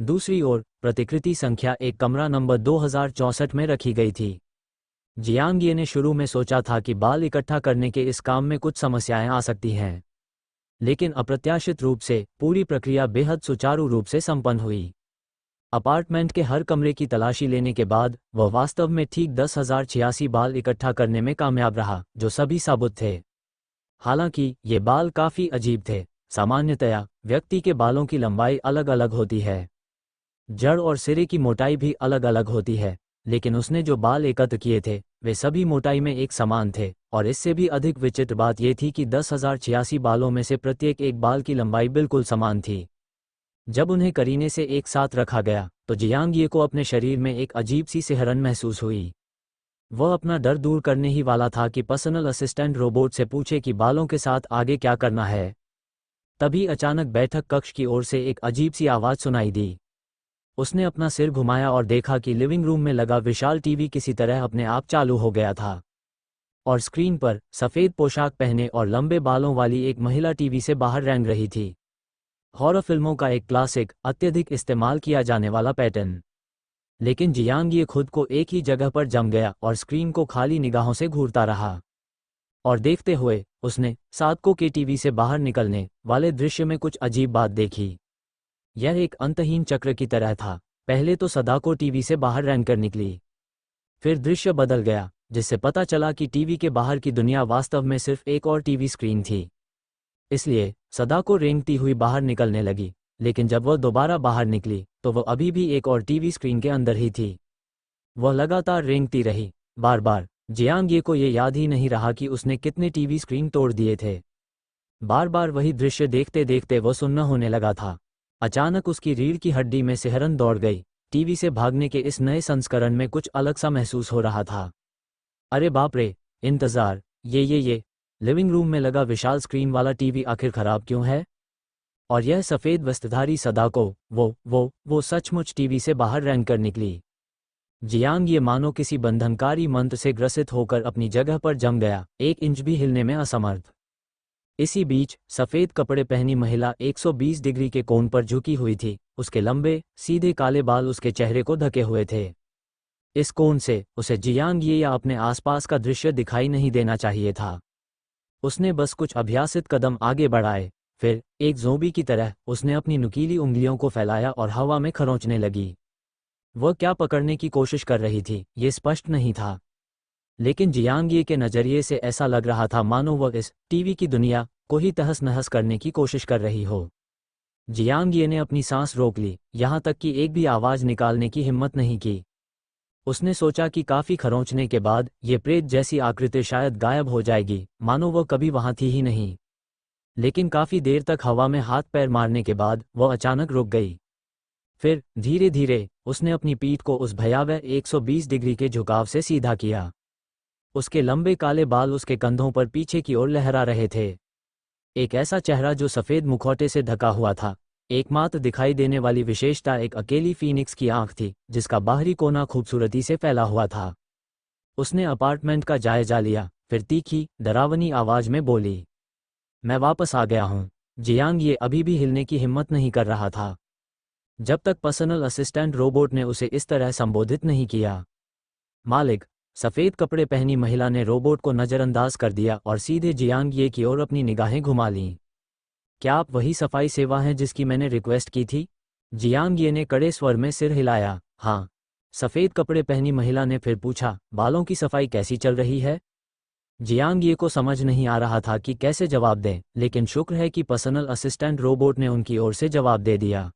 दूसरी ओर प्रतिकृति संख्या एक कमरा नंबर 2064 में रखी गई थी। जियांग ये ने शुरू में सोचा था कि बाल इकट्ठा करने के इस काम में कुछ समस्याएं आ सकती हैं, लेकिन अप्रत्याशित रूप से पूरी प्रक्रिया बेहद सुचारू रूप से संपन्न हुई। अपार्टमेंट के हर कमरे की तलाशी लेने के बाद वह वास्तव में ठीक 10,086 बाल इकट्ठा करने में कामयाब रहा, जो सभी साबुत थे। हालांकि ये बाल काफ़ी अजीब थे। सामान्यतया व्यक्ति के बालों की लंबाई अलग अलग होती है, जड़ और सिरे की मोटाई भी अलग अलग होती है, लेकिन उसने जो बाल एकत्र किए थे वे सभी मोटाई में एक समान थे। और इससे भी अधिक विचित्र बात यह थी कि 10,086 बालों में से प्रत्येक एक बाल की लंबाई बिल्कुल समान थी। जब उन्हें करीने से एक साथ रखा गया तो जियांग ये को अपने शरीर में एक अजीब सी सिहरन महसूस हुई। वह अपना डर दूर करने ही वाला था कि पर्सनल असिस्टेंट रोबोट से पूछे कि बालों के साथ आगे क्या करना है। तभी अचानक बैठक कक्ष की ओर से एक अजीब सी आवाज़ सुनाई दी। उसने अपना सिर घुमाया और देखा कि लिविंग रूम में लगा विशाल टीवी किसी तरह अपने आप चालू हो गया था, और स्क्रीन पर सफ़ेद पोशाक पहने और लंबे बालों वाली एक महिला टीवी से बाहर रेंग रही थी। हॉरर फिल्मों का एक क्लासिक, अत्यधिक इस्तेमाल किया जाने वाला पैटर्न। लेकिन जियांग ये खुद को एक ही जगह पर जम गया और स्क्रीन को खाली निगाहों से घूरता रहा। और देखते हुए उसने सादको के टीवी से बाहर निकलने वाले दृश्य में कुछ अजीब बात देखी। यह एक अंतहीन चक्र की तरह था। पहले तो सदाको टीवी से बाहर रेंगकर निकली, फिर दृश्य बदल गया, जिससे पता चला कि टीवी के बाहर की दुनिया वास्तव में सिर्फ एक और टीवी स्क्रीन थी। इसलिए सदाको रेंगती हुई बाहर निकलने लगी, लेकिन जब वह दोबारा बाहर निकली तो वह अभी भी एक और टीवी स्क्रीन के अंदर ही थी। वह लगातार रेंगती रही, बार बार। जियांग ये को ये याद ही नहीं रहा कि उसने कितने टीवी स्क्रीन तोड़ दिए थे। बार बार वही दृश्य देखते देखते वह सुन्न होने लगा था। अचानक उसकी रीढ़ की हड्डी में सिहरन दौड़ गई। टीवी से भागने के इस नए संस्करण में कुछ अलग सा महसूस हो रहा था। अरे बाप रे, इंतज़ार, ये लिविंग रूम में लगा विशाल स्क्रीन वाला टीवी आखिर खराब क्यों है? और यह सफ़ेद वस्त्रधारी सदाको, वो सचमुच टीवी से बाहर रेंग कर निकली। जियांग ये मानो किसी बंधनकारी मंत्र से ग्रसित होकर अपनी जगह पर जम गया, 1 इंच भी हिलने में असमर्थ। इसी बीच सफ़ेद कपड़े पहनी महिला 120 डिग्री के कोण पर झुकी हुई थी। उसके लंबे सीधे काले बाल उसके चेहरे को ढके हुए थे। इस कोण से उसे जियांग ये या अपने आसपास का दृश्य दिखाई नहीं देना चाहिए था। उसने बस कुछ अभ्यासित कदम आगे बढ़ाए, फिर एक ज़ोंबी की तरह उसने अपनी नुकीली उंगलियों को फैलाया और हवा में खरोंचने लगी। वह क्या पकड़ने की कोशिश कर रही थी ये स्पष्ट नहीं था, लेकिन जियांग ये के नज़रिए से ऐसा लग रहा था मानो वह इस टीवी की दुनिया को ही तहस नहस करने की कोशिश कर रही हो। जियांग ये ने अपनी सांस रोक ली, यहाँ तक कि एक भी आवाज़ निकालने की हिम्मत नहीं की। उसने सोचा कि काफ़ी खरोंचने के बाद ये प्रेत जैसी आकृति शायद गायब हो जाएगी, मानो वह कभी वहाँ थी ही नहीं। लेकिन काफ़ी देर तक हवा में हाथ पैर मारने के बाद वह अचानक रुक गई। फिर धीरे धीरे उसने अपनी पीठ को उस भयावह 120 डिग्री के झुकाव से सीधा किया। उसके लंबे काले बाल उसके कंधों पर पीछे की ओर लहरा रहे थे। एक ऐसा चेहरा जो सफ़ेद मुखौटे से ढका हुआ था। एकमात्र दिखाई देने वाली विशेषता एक अकेली फीनिक्स की आंख थी, जिसका बाहरी कोना खूबसूरती से फैला हुआ था। उसने अपार्टमेंट का जायजा लिया, फिर तीखी डरावनी आवाज़ में बोली, मैं वापस आ गया हूँ। जियांग ये अभी भी हिलने की हिम्मत नहीं कर रहा था, जब तक पर्सनल असिस्टेंट रोबोट ने उसे इस तरह संबोधित नहीं किया। मालिक, सफ़ेद कपड़े पहनी महिला ने रोबोट को नज़रअंदाज कर दिया और सीधे जियांग ये की ओर अपनी निगाहें घुमा लीं। क्या आप वही सफाई सेवा हैं जिसकी मैंने रिक्वेस्ट की थी? जियांग ये ने कड़े स्वर में सिर हिलाया। हाँ, सफ़ेद कपड़े पहनी महिला ने फिर पूछा, बालों की सफाई कैसी चल रही है? जियांग ये को समझ नहीं आ रहा था कि कैसे जवाब दें, लेकिन शुक्र है कि पर्सनल असिस्टेंट रोबोट ने उनकी ओर से जवाब दे दिया।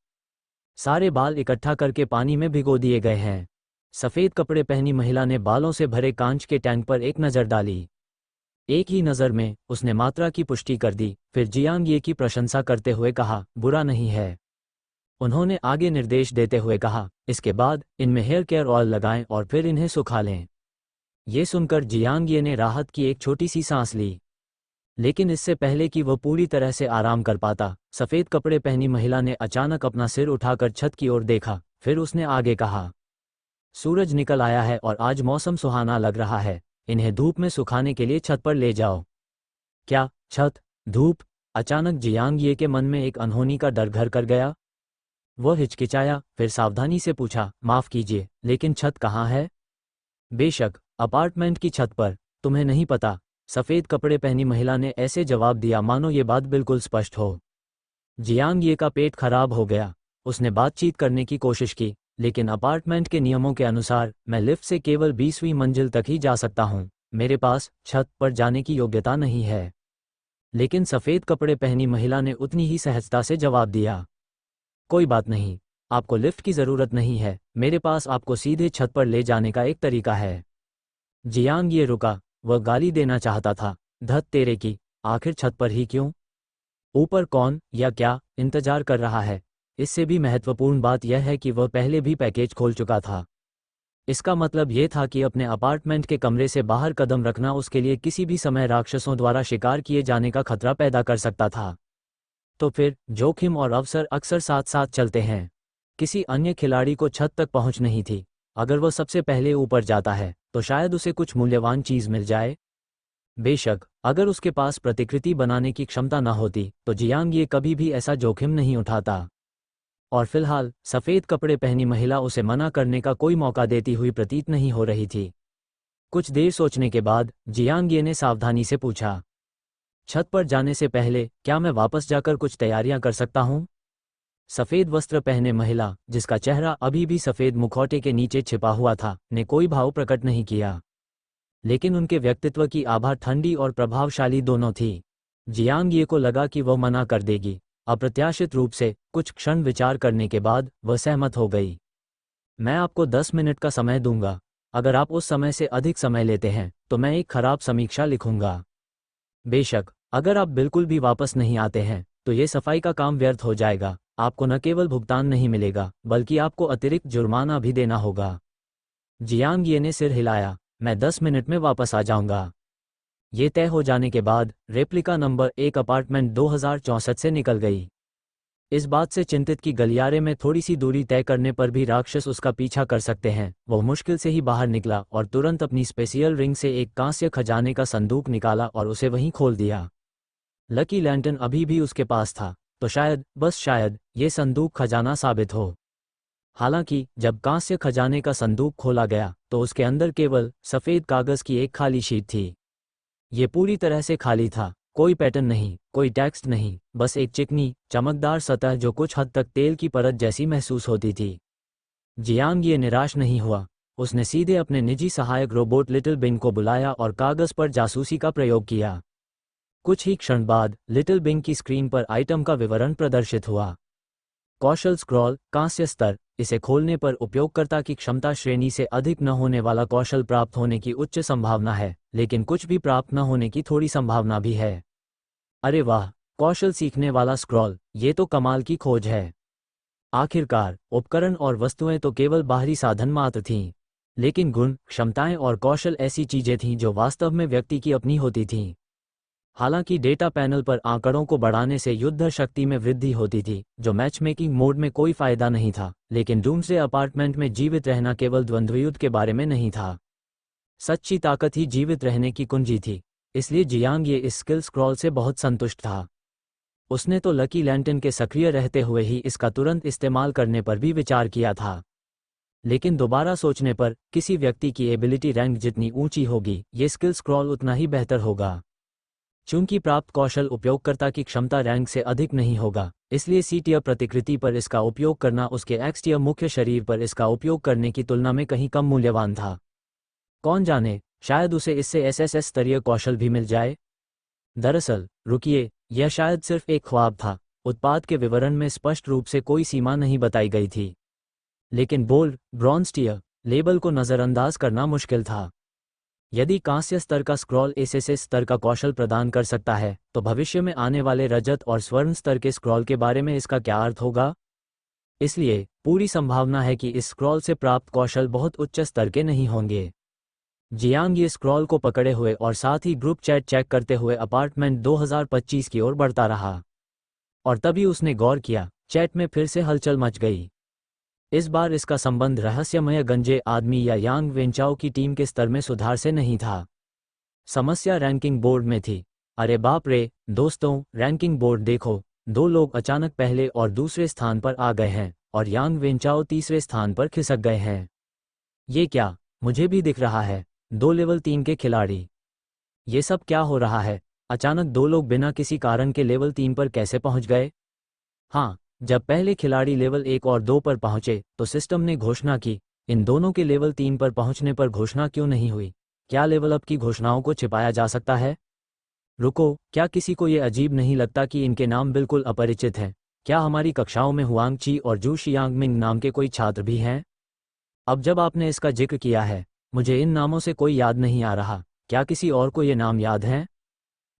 सारे बाल इकट्ठा करके पानी में भिगो दिए गए हैं। सफ़ेद कपड़े पहनी महिला ने बालों से भरे कांच के टैंक पर एक नज़र डाली। एक ही नज़र में उसने मात्रा की पुष्टि कर दी, फिर जियांग ये की प्रशंसा करते हुए कहा, बुरा नहीं है। उन्होंने आगे निर्देश देते हुए कहा, इसके बाद इनमें हेयर केयर ऑयल लगाएं और फिर इन्हें सुखा लें। ये सुनकर जियांग ये ने राहत की एक छोटी सी सांस ली, लेकिन इससे पहले कि वह पूरी तरह से आराम कर पाता, सफ़ेद कपड़े पहनी महिला ने अचानक अपना सिर उठाकर छत की ओर देखा। फिर उसने आगे कहा, सूरज निकल आया है और आज मौसम सुहाना लग रहा है। इन्हें धूप में सुखाने के लिए छत पर ले जाओ। क्या छत? धूप? अचानक जियांग ये के मन में एक अनहोनी का डर घर कर गया। वह हिचकिचाया, फिर सावधानी से पूछा, माफ कीजिए, लेकिन छत कहाँ है? बेशक, अपार्टमेंट की छत पर। तुम्हें नहीं पता? सफ़ेद कपड़े पहनी महिला ने ऐसे जवाब दिया मानो ये बात बिल्कुल स्पष्ट हो। जियांग ये का पेट खराब हो गया। उसने बातचीत करने की कोशिश की, लेकिन अपार्टमेंट के नियमों के अनुसार मैं लिफ्ट से केवल 20वीं मंजिल तक ही जा सकता हूँ। मेरे पास छत पर जाने की योग्यता नहीं है। लेकिन सफ़ेद कपड़े पहनी महिला ने उतनी ही सहजता से जवाब दिया, कोई बात नहीं, आपको लिफ्ट की ज़रूरत नहीं है, मेरे पास आपको सीधे छत पर ले जाने का एक तरीका है। जियांग ये रुका। वह गाली देना चाहता था, धत तेरे की, आखिर छत पर ही क्यों? ऊपर कौन या क्या इंतजार कर रहा है? इससे भी महत्वपूर्ण बात यह है कि वह पहले भी पैकेज खोल चुका था। इसका मतलब ये था कि अपने अपार्टमेंट के कमरे से बाहर कदम रखना उसके लिए किसी भी समय राक्षसों द्वारा शिकार किए जाने का खतरा पैदा कर सकता था। तो फिर जोखिम और अवसर अक्सर साथ साथ चलते हैं। किसी अन्य खिलाड़ी को छत तक पहुंच नहीं थी। अगर वह सबसे पहले ऊपर जाता है तो शायद उसे कुछ मूल्यवान चीज मिल जाए। बेशक, अगर उसके पास प्रतिकृति बनाने की क्षमता न होती तो जियांग ये कभी भी ऐसा जोखिम नहीं उठाता। और फिलहाल सफ़ेद कपड़े पहनी महिला उसे मना करने का कोई मौका देती हुई प्रतीत नहीं हो रही थी। कुछ देर सोचने के बाद जियांग ये ने सावधानी से पूछा, छत पर जाने से पहले क्या मैं वापस जाकर कुछ तैयारियां कर सकता हूं? सफ़ेद वस्त्र पहने महिला, जिसका चेहरा अभी भी सफ़ेद मुखौटे के नीचे छिपा हुआ था, ने कोई भाव प्रकट नहीं किया। लेकिन उनके व्यक्तित्व की आभा ठंडी और प्रभावशाली दोनों थी। जियांग ये को लगा कि वह मना कर देगी। अप्रत्याशित रूप से कुछ क्षण विचार करने के बाद वह सहमत हो गई। मैं आपको 10 मिनट का समय दूंगा। अगर आप उस समय से अधिक समय लेते हैं तो मैं एक खराब समीक्षा लिखूंगा। बेशक, अगर आप बिल्कुल भी वापस नहीं आते हैं तो ये सफाई का काम व्यर्थ हो जाएगा। आपको न केवल भुगतान नहीं मिलेगा बल्कि आपको अतिरिक्त जुर्माना भी देना होगा। जियांग ये ने सिर हिलाया, मैं 10 मिनट में वापस आ जाऊंगा। ये तय हो जाने के बाद रेप्लिका नंबर 1 अपार्टमेंट 2064 से निकल गई। इस बात से चिंतित कि गलियारे में थोड़ी सी दूरी तय करने पर भी राक्षस उसका पीछा कर सकते हैं, वह मुश्किल से ही बाहर निकला और तुरंत अपनी स्पेशियल रिंग से एक कांस्य खजाने का संदूक निकाला और उसे वहीं खोल दिया। लकी लैंटर्न अभी भी उसके पास था, तो शायद, बस शायद, ये संदूक खजाना साबित हो। हालांकि जब कांस्य खजाने का संदूक खोला गया तो उसके अंदर केवल सफ़ेद कागज़ की एक खाली शीट थी। ये पूरी तरह से खाली था, कोई पैटर्न नहीं, कोई टेक्स्ट नहीं, बस एक चिकनी, चमकदार सतह जो कुछ हद तक तेल की परत जैसी महसूस होती थी। जियांग ये निराश नहीं हुआ। उसने सीधे अपने निजी सहायक रोबोट लिटिल बिंग को बुलाया और कागज़ पर जासूसी का प्रयोग किया। कुछ ही क्षण बाद लिटिल बिंग की स्क्रीन पर आइटम का विवरण प्रदर्शित हुआ। कौशल स्क्रॉल, कांस्य स्तर। इसे खोलने पर उपयोगकर्ता की क्षमता श्रेणी से अधिक न होने वाला कौशल प्राप्त होने की उच्च संभावना है, लेकिन कुछ भी प्राप्त न होने की थोड़ी संभावना भी है। अरे वाह, कौशल सीखने वाला स्क्रॉल, ये तो कमाल की खोज है। आखिरकार, उपकरण और वस्तुएं तो केवल बाहरी साधन मात्र थीं, लेकिन गुण, क्षमताएं और कौशल ऐसी चीजें थीं जो वास्तव में व्यक्ति की अपनी होती थीं। हालांकि डेटा पैनल पर आंकड़ों को बढ़ाने से युद्ध शक्ति में वृद्धि होती थी, जो मैचमेकिंग मोड में कोई फायदा नहीं था, लेकिन डूम्सडे अपार्टमेंट में जीवित रहना केवल द्वंद्वयुद्ध के बारे में नहीं था। सच्ची ताकत ही जीवित रहने की कुंजी थी। इसलिए जियांग ये इस स्किल स्क्रॉल से बहुत संतुष्ट था। उसने तो लकी लैंटर्न के सक्रिय रहते हुए ही इसका तुरंत इस्तेमाल करने पर भी विचार किया था। लेकिन दोबारा सोचने पर, किसी व्यक्ति की एबिलिटी रैंक जितनी ऊंची होगी, ये स्किल स्क्रॉल उतना ही बेहतर होगा। चूंकि प्राप्त कौशल उपयोगकर्ता की क्षमता रैंक से अधिक नहीं होगा, इसलिए सी टियर प्रतिकृति पर इसका उपयोग करना उसके एक्स टियर मुख्य शरीर पर इसका उपयोग करने की तुलना में कहीं कम मूल्यवान था। कौन जाने, शायद उसे इससे एसएसएस स्तरीय कौशल भी मिल जाए। दरअसल, रुकिए, यह शायद सिर्फ एक ख्वाब था। उत्पाद के विवरण में स्पष्ट रूप से कोई सीमा नहीं बताई गई थी, लेकिन बोल्ड, ब्रॉन्ज टियर लेबल को नज़रअंदाज करना मुश्किल था। यदि कांस्य स्तर का स्क्रॉल एसएसएस स्तर का कौशल प्रदान कर सकता है, तो भविष्य में आने वाले रजत और स्वर्ण स्तर के स्क्रॉल के बारे में इसका क्या अर्थ होगा? इसलिए पूरी संभावना है कि इस स्क्रॉल से प्राप्त कौशल बहुत उच्च स्तर के नहीं होंगे। जियांग ये स्क्रॉल को पकड़े हुए और साथ ही ग्रुप चैट चेक करते हुए अपार्टमेंट 2025 की ओर बढ़ता रहा। और तभी उसने गौर किया, चैट में फिर से हलचल मच गई। इस बार इसका संबंध रहस्यमय गंजे आदमी या यांग वेंचाओ की टीम के स्तर में सुधार से नहीं था। समस्या रैंकिंग बोर्ड में थी। अरे बाप रे, दोस्तों, रैंकिंग बोर्ड देखो, 2 लोग अचानक पहले और दूसरे स्थान पर आ गए हैं, और यांग वेंचाओ तीसरे स्थान पर खिसक गए हैं। ये क्या, मुझे भी दिख रहा है, 2 लेवल 3 के खिलाड़ी। ये सब क्या हो रहा है? अचानक 2 लोग बिना किसी कारण के लेवल 3 पर कैसे पहुंच गए? हाँ, जब पहले खिलाड़ी लेवल 1 और 2 पर पहुंचे तो सिस्टम ने घोषणा की। इन दोनों के लेवल 3 पर पहुंचने पर घोषणा क्यों नहीं हुई? क्या लेवल अप की घोषणाओं को छिपाया जा सकता है? रुको, क्या किसी को ये अजीब नहीं लगता कि इनके नाम बिल्कुल अपरिचित हैं? क्या हमारी कक्षाओं में हुआंग ची और जू शियांगमिंग नाम के कोई छात्र भी हैं? अब जब आपने इसका जिक्र किया है, मुझे इन नामों से कोई याद नहीं आ रहा। क्या किसी और को ये नाम याद हैं?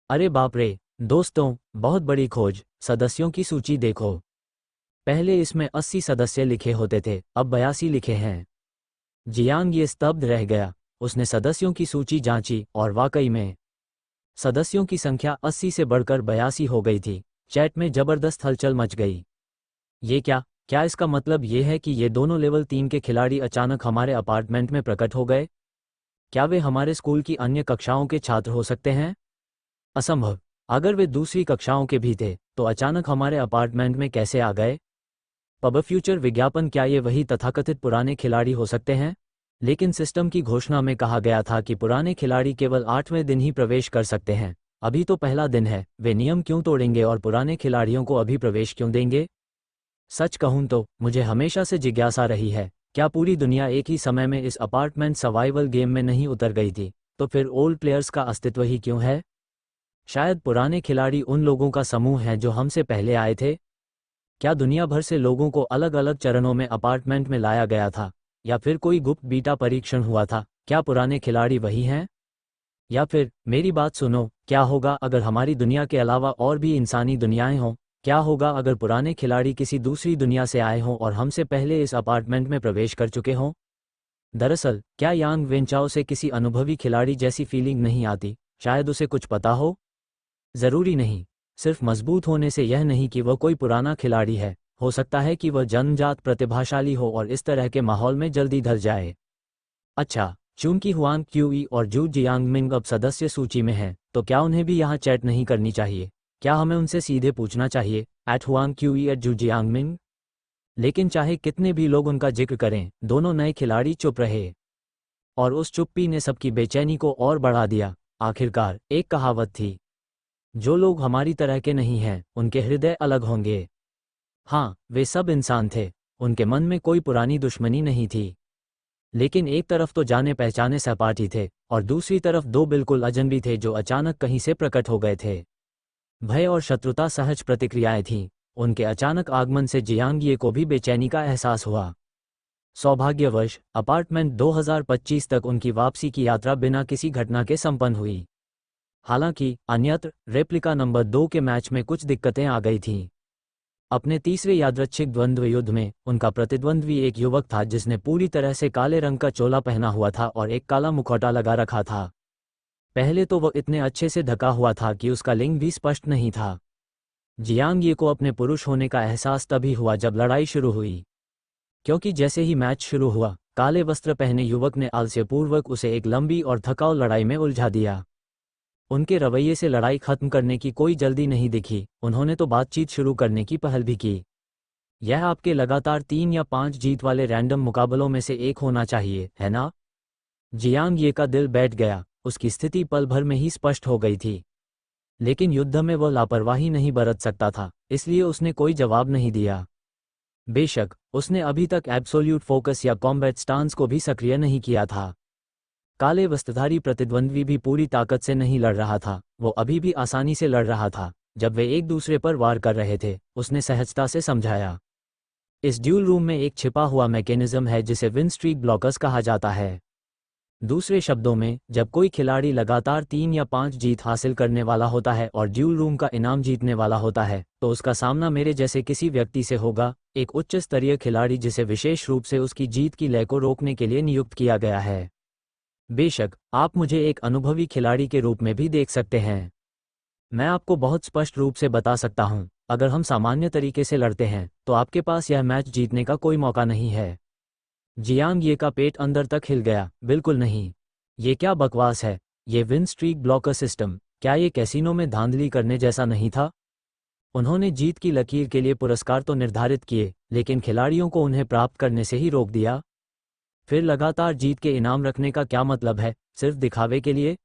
अरे बाप रे, दोस्तों, बहुत बड़ी खोज। सदस्यों की सूची देखो। पहले इसमें 80 सदस्य लिखे होते थे, अब 82 लिखे हैं। जियांग ये स्तब्ध रह गया। उसने सदस्यों की सूची जांची और वाकई में सदस्यों की संख्या 80 से बढ़कर 82 हो गई थी। चैट में जबरदस्त हलचल मच गई। ये क्या इसका मतलब ये है कि ये दोनों लेवल 3 के खिलाड़ी अचानक हमारे अपार्टमेंट में प्रकट हो गए? क्या वे हमारे स्कूल की अन्य कक्षाओं के छात्र हो सकते हैं? असंभव। अगर वे दूसरी कक्षाओं के भी थे तो अचानक हमारे अपार्टमेंट में कैसे आ गए? पब फ्यूचर विज्ञापन, क्या ये वही तथाकथित पुराने खिलाड़ी हो सकते हैं? लेकिन सिस्टम की घोषणा में कहा गया था कि पुराने खिलाड़ी केवल 8वें दिन ही प्रवेश कर सकते हैं। अभी तो पहला दिन है, वे नियम क्यों तोड़ेंगे और पुराने खिलाड़ियों को अभी प्रवेश क्यों देंगे? सच कहूं तो मुझे हमेशा से जिज्ञासा रही है, क्या पूरी दुनिया एक ही समय में इस अपार्टमेंट सर्वाइवल गेम में नहीं उतर गई थी? तो फिर ओल्ड प्लेयर्स का अस्तित्व ही क्यों है? शायद पुराने खिलाड़ी उन लोगों का समूह है जो हमसे पहले आए थे। क्या दुनिया भर से लोगों को अलग अलग चरणों में अपार्टमेंट में लाया गया था, या फिर कोई गुप्त बीटा परीक्षण हुआ था? क्या पुराने खिलाड़ी वही हैं? या फिर मेरी बात सुनो, क्या होगा अगर हमारी दुनिया के अलावा और भी इंसानी दुनियाएं हों? क्या होगा अगर पुराने खिलाड़ी किसी दूसरी दुनिया से आए हों और हमसे पहले इस अपार्टमेंट में प्रवेश कर चुके हों? दरअसल, क्या यांग वेंचाओ से किसी अनुभवी खिलाड़ी जैसी फीलिंग नहीं आती? शायद उसे कुछ पता हो। जरूरी नहीं। सिर्फ मजबूत होने से यह नहीं कि वह कोई पुराना खिलाड़ी है, हो सकता है कि वह जन्मजात प्रतिभाशाली हो और इस तरह के माहौल में जल्दी ढल जाए। अच्छा, चूंकि हुआंग क्यूई और जू जियांगमिंग अब सदस्य सूची में हैं, तो क्या उन्हें भी यहाँ चैट नहीं करनी चाहिए? क्या हमें उनसे सीधे पूछना चाहिए, @हुआंग क्यूई @जू जियांगमिंग? लेकिन चाहे कितने भी लोग उनका जिक्र करें, दोनों नए खिलाड़ी चुप रहे। और उस चुप्पी ने सबकी बेचैनी को और बढ़ा दिया। आखिरकार, एक कहावत थी, जो लोग हमारी तरह के नहीं हैं, उनके हृदय अलग होंगे। हाँ, वे सब इंसान थे। उनके मन में कोई पुरानी दुश्मनी नहीं थी। लेकिन एक तरफ तो जाने पहचाने सहपाठी थे, और दूसरी तरफ 2 बिल्कुल अजनबी थे जो अचानक कहीं से प्रकट हो गए थे। भय और शत्रुता सहज प्रतिक्रियाएं थीं। उनके अचानक आगमन से जियांगिए को भी बेचैनी का एहसास हुआ। सौभाग्यवश, अपार्टमेंट 2025 तक उनकी वापसी की यात्रा बिना किसी घटना के संपन्न हुई। हालांकि, अन्यत्र, रेप्लिका नंबर 2 के मैच में कुछ दिक्कतें आ गई थीं। अपने तीसरे यादृच्छिक द्वंद्व युद्ध में, उनका प्रतिद्वंद्वी एक युवक था जिसने पूरी तरह से काले रंग का चोला पहना हुआ था और एक काला मुखौटा लगा रखा था। पहले तो वह इतने अच्छे से ढका हुआ था कि उसका लिंग भी स्पष्ट नहीं था। जियांग ये को अपने पुरुष होने का एहसास तभी हुआ जब लड़ाई शुरू हुई। क्योंकि जैसे ही मैच शुरू हुआ, काले वस्त्र पहने युवक ने आलस्यपूर्वक उसे एक लंबी और थकाऊ लड़ाई में उलझा दिया। उनके रवैये से लड़ाई खत्म करने की कोई जल्दी नहीं दिखी। उन्होंने तो बातचीत शुरू करने की पहल भी की। यह आपके लगातार 3 या 5 जीत वाले रैंडम मुकाबलों में से एक होना चाहिए, है ना? जियांग ये का दिल बैठ गया। उसकी स्थिति पल भर में ही स्पष्ट हो गई थी। लेकिन युद्ध में वह लापरवाही नहीं बरत सकता था, इसलिए उसने कोई जवाब नहीं दिया। बेशक, उसने अभी तक एब्सोल्यूट फोकस या कॉम्बैट स्टांस को भी सक्रिय नहीं किया था। काले वस्त्रधारी प्रतिद्वंद्वी भी पूरी ताकत से नहीं लड़ रहा था, वो अभी भी आसानी से लड़ रहा था। जब वे एक दूसरे पर वार कर रहे थे, उसने सहजता से समझाया, इस ड्यूल रूम में एक छिपा हुआ मैकेनिज्म है जिसे विन स्ट्रीक ब्लॉकर्स कहा जाता है। दूसरे शब्दों में, जब कोई खिलाड़ी लगातार 3 या 5 जीत हासिल करने वाला होता है और ड्यूल रूम का इनाम जीतने वाला होता है, तो उसका सामना मेरे जैसे किसी व्यक्ति से होगा, एक उच्च स्तरीय खिलाड़ी जिसे विशेष रूप से उसकी जीत की लय को रोकने के लिए नियुक्त किया गया है। बेशक, आप मुझे एक अनुभवी खिलाड़ी के रूप में भी देख सकते हैं। मैं आपको बहुत स्पष्ट रूप से बता सकता हूं, अगर हम सामान्य तरीके से लड़ते हैं, तो आपके पास यह मैच जीतने का कोई मौका नहीं है। जियांग ये का पेट अंदर तक हिल गया। बिल्कुल नहीं। ये क्या बकवास है? ये विन स्ट्रीक ब्लॉकर सिस्टम, क्या ये कैसीनो में धांधली करने जैसा नहीं था? उन्होंने जीत की लकीर के लिए पुरस्कार तो निर्धारित किए, लेकिन खिलाड़ियों को उन्हें प्राप्त करने से ही रोक दिया। फिर लगातार जीत के इनाम रखने का क्या मतलब है, सिर्फ दिखावे के लिए?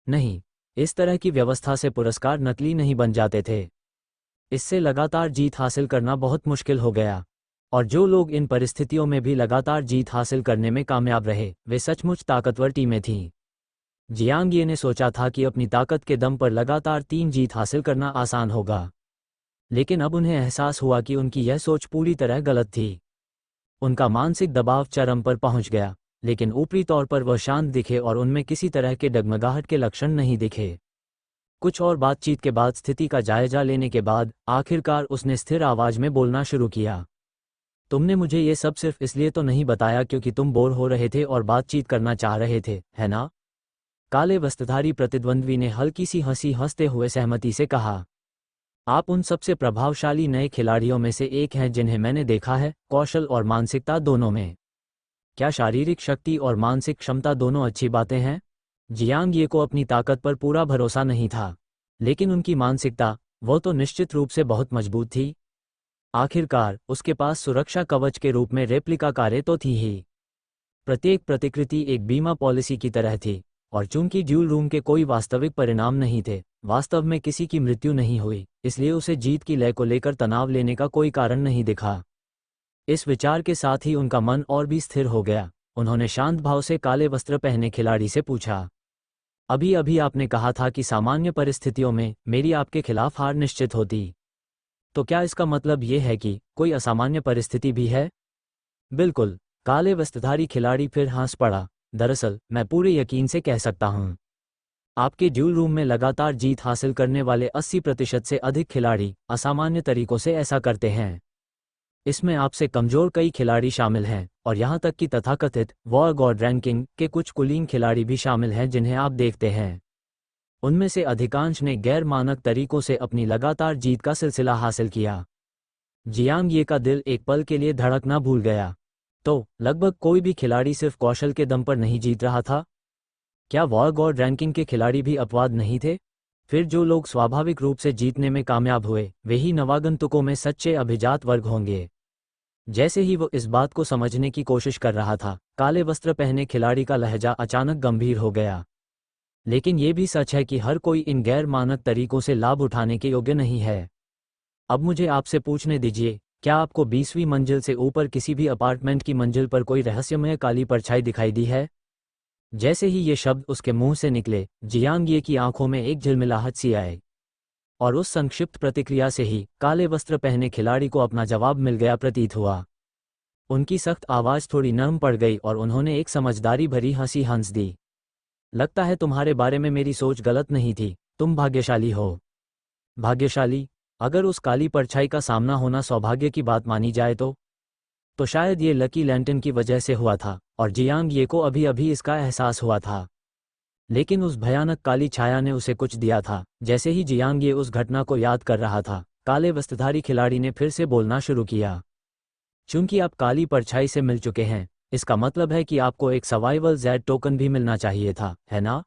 नहीं, इस तरह की व्यवस्था से पुरस्कार नकली नहीं बन जाते थे। इससे लगातार जीत हासिल करना बहुत मुश्किल हो गया, और जो लोग इन परिस्थितियों में भी लगातार जीत हासिल करने में कामयाब रहे, वे सचमुच ताकतवर टीमें थीं। जियांग ये ने सोचा था कि अपनी ताकत के दम पर लगातार 3 जीत हासिल करना आसान होगा, लेकिन अब उन्हें एहसास हुआ कि उनकी यह सोच पूरी तरह गलत थी। उनका मानसिक दबाव चरम पर पहुंच गया, लेकिन ऊपरी तौर पर वह शांत दिखे और उनमें किसी तरह के डगमगाहट के लक्षण नहीं दिखे। कुछ और बातचीत के बाद स्थिति का जायजा लेने के बाद आखिरकार उसने स्थिर आवाज में बोलना शुरू किया। तुमने मुझे ये सब सिर्फ इसलिए तो नहीं बताया क्योंकि तुम बोर हो रहे थे और बातचीत करना चाह रहे थे, है ना? काले वस्त्रधारी प्रतिद्वंद्वी ने हल्की सी हंसी हंसते हुए सहमति से कहा। आप उन सबसे प्रभावशाली नए खिलाड़ियों में से एक हैं जिन्हें मैंने देखा है, कौशल और मानसिकता दोनों में। क्या शारीरिक शक्ति और मानसिक क्षमता दोनों अच्छी बातें हैं? जियांग ये को अपनी ताकत पर पूरा भरोसा नहीं था, लेकिन उनकी मानसिकता, वो तो निश्चित रूप से बहुत मजबूत थी। आखिरकार उसके पास सुरक्षा कवच के रूप में रेप्लिका कारें तो थी ही। प्रत्येक प्रतिकृति एक बीमा पॉलिसी की तरह थी, और चूंकि ड्यूल रूम के कोई वास्तविक परिणाम नहीं थे, वास्तव में किसी की मृत्यु नहीं हुई, इसलिए उसे जीत की लय को लेकर तनाव लेने का कोई कारण नहीं दिखा। इस विचार के साथ ही उनका मन और भी स्थिर हो गया। उन्होंने शांत भाव से काले वस्त्र पहने खिलाड़ी से पूछा, अभी अभी आपने कहा था कि सामान्य परिस्थितियों में मेरी आपके खिलाफ हार निश्चित होती, तो क्या इसका मतलब ये है कि कोई असामान्य परिस्थिति भी है? बिल्कुल, काले वस्त्रधारी खिलाड़ी फिर हंस पड़ा। दरअसल मैं पूरे यकीन से कह सकता हूँ, आपके ड्यूल रूम में लगातार जीत हासिल करने वाले 80% से अधिक खिलाड़ी असामान्य तरीकों से ऐसा करते हैं। इसमें आपसे कमजोर कई खिलाड़ी शामिल हैं, और यहाँ तक कि तथाकथित वॉर गॉड रैंकिंग के कुछ कुलीन खिलाड़ी भी शामिल हैं जिन्हें आप देखते हैं। उनमें से अधिकांश ने गैर मानक तरीकों से अपनी लगातार जीत का सिलसिला हासिल किया। जियांग ये का दिल एक पल के लिए धड़कना भूल गया। तो लगभग कोई भी खिलाड़ी सिर्फ कौशल के दम पर नहीं जीत रहा था? क्या वॉर गॉड रैंकिंग के खिलाड़ी भी अपवाद नहीं थे? फिर जो लोग स्वाभाविक रूप से जीतने में कामयाब हुए, वे ही नवागंतुकों में सच्चे अभिजात वर्ग होंगे। जैसे ही वो इस बात को समझने की कोशिश कर रहा था, काले वस्त्र पहने खिलाड़ी का लहजा अचानक गंभीर हो गया। लेकिन ये भी सच है कि हर कोई इन गैर मानक तरीकों से लाभ उठाने के योग्य नहीं है। अब मुझे आपसे पूछने दीजिए, क्या आपको 20वीं मंजिल से ऊपर किसी भी अपार्टमेंट की मंजिल पर कोई रहस्यमय काली परछाई दिखाई दी है? जैसे ही ये शब्द उसके मुंह से निकले, जियांग ये की आंखों में एक झिलमिलाहट सी आई, और उस संक्षिप्त प्रतिक्रिया से ही काले वस्त्र पहने खिलाड़ी को अपना जवाब मिल गया प्रतीत हुआ। उनकी सख्त आवाज थोड़ी नरम पड़ गई और उन्होंने एक समझदारी भरी हंसी हंस दी। लगता है तुम्हारे बारे में मेरी सोच गलत नहीं थी, तुम भाग्यशाली हो। भाग्यशाली? अगर उस काली परछाई का सामना होना सौभाग्य की बात मानी जाए तो शायद ये लकी लैंटन की वजह से हुआ था, और जियांग ये को अभी अभी इसका एहसास हुआ था। लेकिन उस भयानक काली छाया ने उसे कुछ दिया था। जैसे ही जियांग ये उस घटना को याद कर रहा था, काले वस्त्रधारी खिलाड़ी ने फिर से बोलना शुरू किया। चूंकि आप काली परछाई से मिल चुके हैं, इसका मतलब है कि आपको एक सर्वाइवल जेड टोकन भी मिलना चाहिए था, है ना?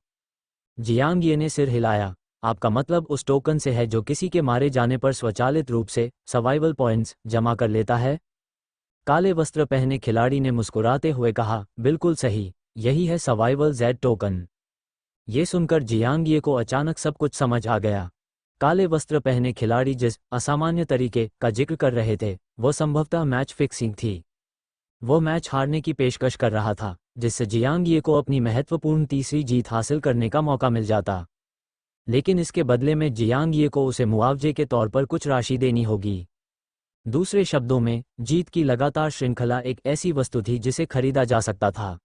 जियांग ये ने सिर हिलाया। आपका मतलब उस टोकन से है जो किसी के मारे जाने पर स्वचालित रूप से सर्वाइवल पॉइंट्स जमा कर लेता है? काले वस्त्र पहने खिलाड़ी ने मुस्कुराते हुए कहा, बिल्कुल सही, यही है सर्वाइवल जेड टोकन। ये सुनकर जियांग ये को अचानक सब कुछ समझ आ गया। काले वस्त्र पहने खिलाड़ी जिस असामान्य तरीके का जिक्र कर रहे थे, वो संभवतः मैच फिक्सिंग थी। वो मैच हारने की पेशकश कर रहा था, जिससे जियांग ये को अपनी महत्वपूर्ण तीसरी जीत हासिल करने का मौका मिल जाता। लेकिन इसके बदले में जियांग ये को उसे मुआवजे के तौर पर कुछ राशि देनी होगी। दूसरे शब्दों में, जीत की लगातार श्रृंखला एक ऐसी वस्तु थी जिसे खरीदा जा सकता था।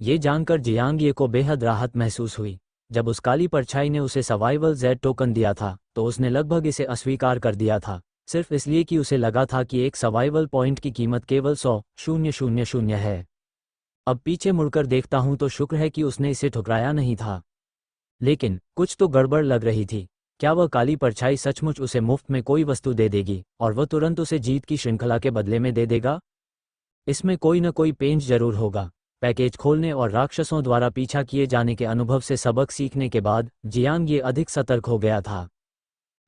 ये जानकर जियांग ये को बेहद राहत महसूस हुई। जब उस काली परछाई ने उसे सर्वाइवल जेड टोकन दिया था, तो उसने लगभग इसे अस्वीकार कर दिया था, सिर्फ इसलिए कि उसे लगा था कि एक सर्वाइवल पॉइंट की कीमत केवल 100,000 है। अब पीछे मुड़कर देखता हूं तो शुक्र है कि उसने इसे ठुकराया नहीं था। लेकिन कुछ तो गड़बड़ लग रही थी। क्या वह काली परछाई सचमुच उसे मुफ्त में कोई वस्तु दे देगी और वह तुरंत उसे जीत की श्रृंखला के बदले में दे देगा? इसमें कोई न कोई पेंच जरूर होगा। पैकेज खोलने और राक्षसों द्वारा पीछा किए जाने के अनुभव से सबक सीखने के बाद जियांग ये अधिक सतर्क हो गया था।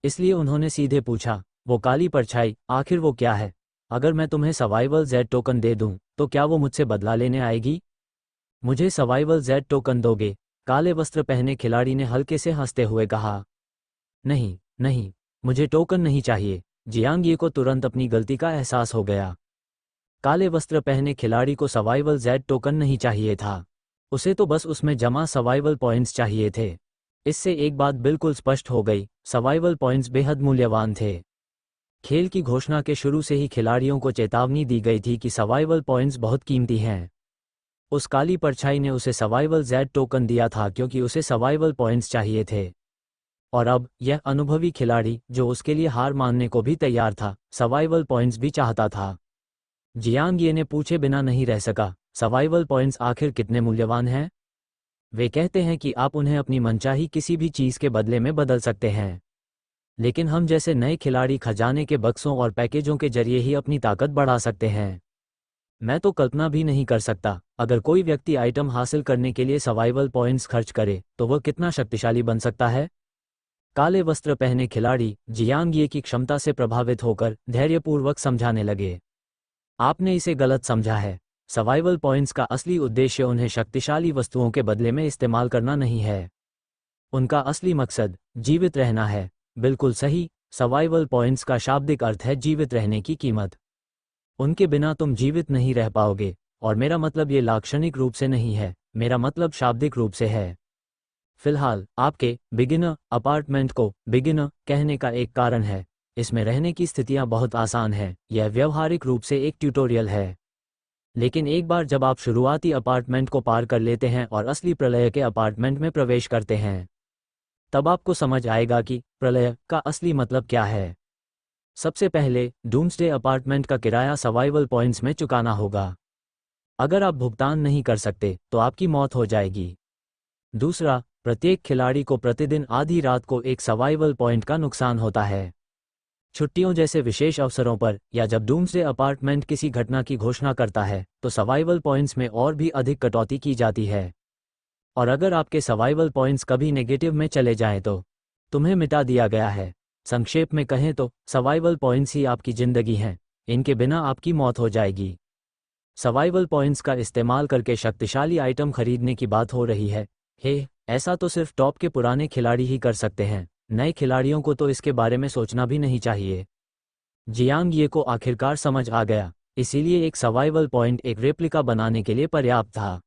इसलिए उन्होंने सीधे पूछा, वो काली परछाई, आखिर वो क्या है? अगर मैं तुम्हें सर्वाइवल Z टोकन दे दूं, तो क्या वो मुझसे बदला लेने आएगी? मुझे सर्वाइवल Z टोकन दोगे? काले वस्त्र पहने खिलाड़ी ने हल्के से हंसते हुए कहा। नहीं, नहीं, मुझे टोकन नहीं चाहिए। जियांग ये को तुरंत अपनी गलती का एहसास हो गया। काले वस्त्र पहने खिलाड़ी को सर्वाइवल Z टोकन नहीं चाहिए था। उसे तो बस उसमें जमा सर्वाइवल पॉइंट्स चाहिए थे। इससे एक बात बिल्कुल स्पष्ट हो गई, सर्वाइवल पॉइंट्स बेहद मूल्यवान थे। खेल की घोषणा के शुरू से ही खिलाड़ियों को चेतावनी दी गई थी कि सर्वाइवल पॉइंट्स बहुत कीमती हैं। उस काली परछाई ने उसे सर्वाइवल Z टोकन दिया था क्योंकि उसे सर्वाइवल पॉइंट्स चाहिए थे। और अब यह अनुभवी खिलाड़ी, जो उसके लिए हार मानने को भी तैयार था, सर्वाइवल पॉइंट्स भी चाहता था। जियांग ये ने पूछे बिना नहीं रह सका, सर्वाइवल पॉइंट्स आखिर कितने मूल्यवान हैं? वे कहते हैं कि आप उन्हें अपनी मनचाही किसी भी चीज़ के बदले में बदल सकते हैं। लेकिन हम जैसे नए खिलाड़ी खजाने के बक्सों और पैकेजों के जरिए ही अपनी ताकत बढ़ा सकते हैं। मैं तो कल्पना भी नहीं कर सकता, अगर कोई व्यक्ति आइटम हासिल करने के लिए सर्वाइवल पॉइंट्स खर्च करे, तो वह कितना शक्तिशाली बन सकता है। काले वस्त्र पहने खिलाड़ी जियांग ये की क्षमता से प्रभावित होकर धैर्यपूर्वक समझाने लगे। आपने इसे गलत समझा है। सर्वाइवल पॉइंट्स का असली उद्देश्य उन्हें शक्तिशाली वस्तुओं के बदले में इस्तेमाल करना नहीं है। उनका असली मकसद जीवित रहना है। बिल्कुल सही, सर्वाइवल पॉइंट्स का शाब्दिक अर्थ है जीवित रहने की कीमत। उनके बिना तुम जीवित नहीं रह पाओगे, और मेरा मतलब ये लाक्षणिक रूप से नहीं है, मेरा मतलब शाब्दिक रूप से है। फिलहाल आपके बिगिनर अपार्टमेंट को बिगिनर कहने का एक कारण है, इसमें रहने की स्थितियां बहुत आसान हैं। यह व्यवहारिक रूप से एक ट्यूटोरियल है। लेकिन एक बार जब आप शुरुआती अपार्टमेंट को पार कर लेते हैं और असली प्रलय के अपार्टमेंट में प्रवेश करते हैं, तब आपको समझ आएगा कि प्रलय का असली मतलब क्या है। सबसे पहले डूम्सडे अपार्टमेंट का किराया सर्वाइवल पॉइंट्स में चुकाना होगा। अगर आप भुगतान नहीं कर सकते तो आपकी मौत हो जाएगी। दूसरा, प्रत्येक खिलाड़ी को प्रतिदिन आधी रात को एक सर्वाइवल पॉइंट का नुकसान होता है। छुट्टियों जैसे विशेष अवसरों पर या जब डूम्सडे अपार्टमेंट किसी घटना की घोषणा करता है, तो सर्वाइवल पॉइंट्स में और भी अधिक कटौती की जाती है। और अगर आपके सर्वाइवल पॉइंट्स कभी नेगेटिव में चले जाएं तो तुम्हें मिटा दिया गया है। संक्षेप में कहें तो सर्वाइवल पॉइंट्स ही आपकी जिंदगी हैं, इनके बिना आपकी मौत हो जाएगी। सर्वाइवल पॉइंट्स का इस्तेमाल करके शक्तिशाली आइटम खरीदने की बात हो रही है। ऐसा तो सिर्फ टॉप के पुराने खिलाड़ी ही कर सकते हैं, नए खिलाड़ियों को तो इसके बारे में सोचना भी नहीं चाहिए। जियांग ये को आखिरकार समझ आ गया, इसीलिए एक सर्वाइवल पॉइंट एक रेप्लिका बनाने के लिए पर्याप्त था।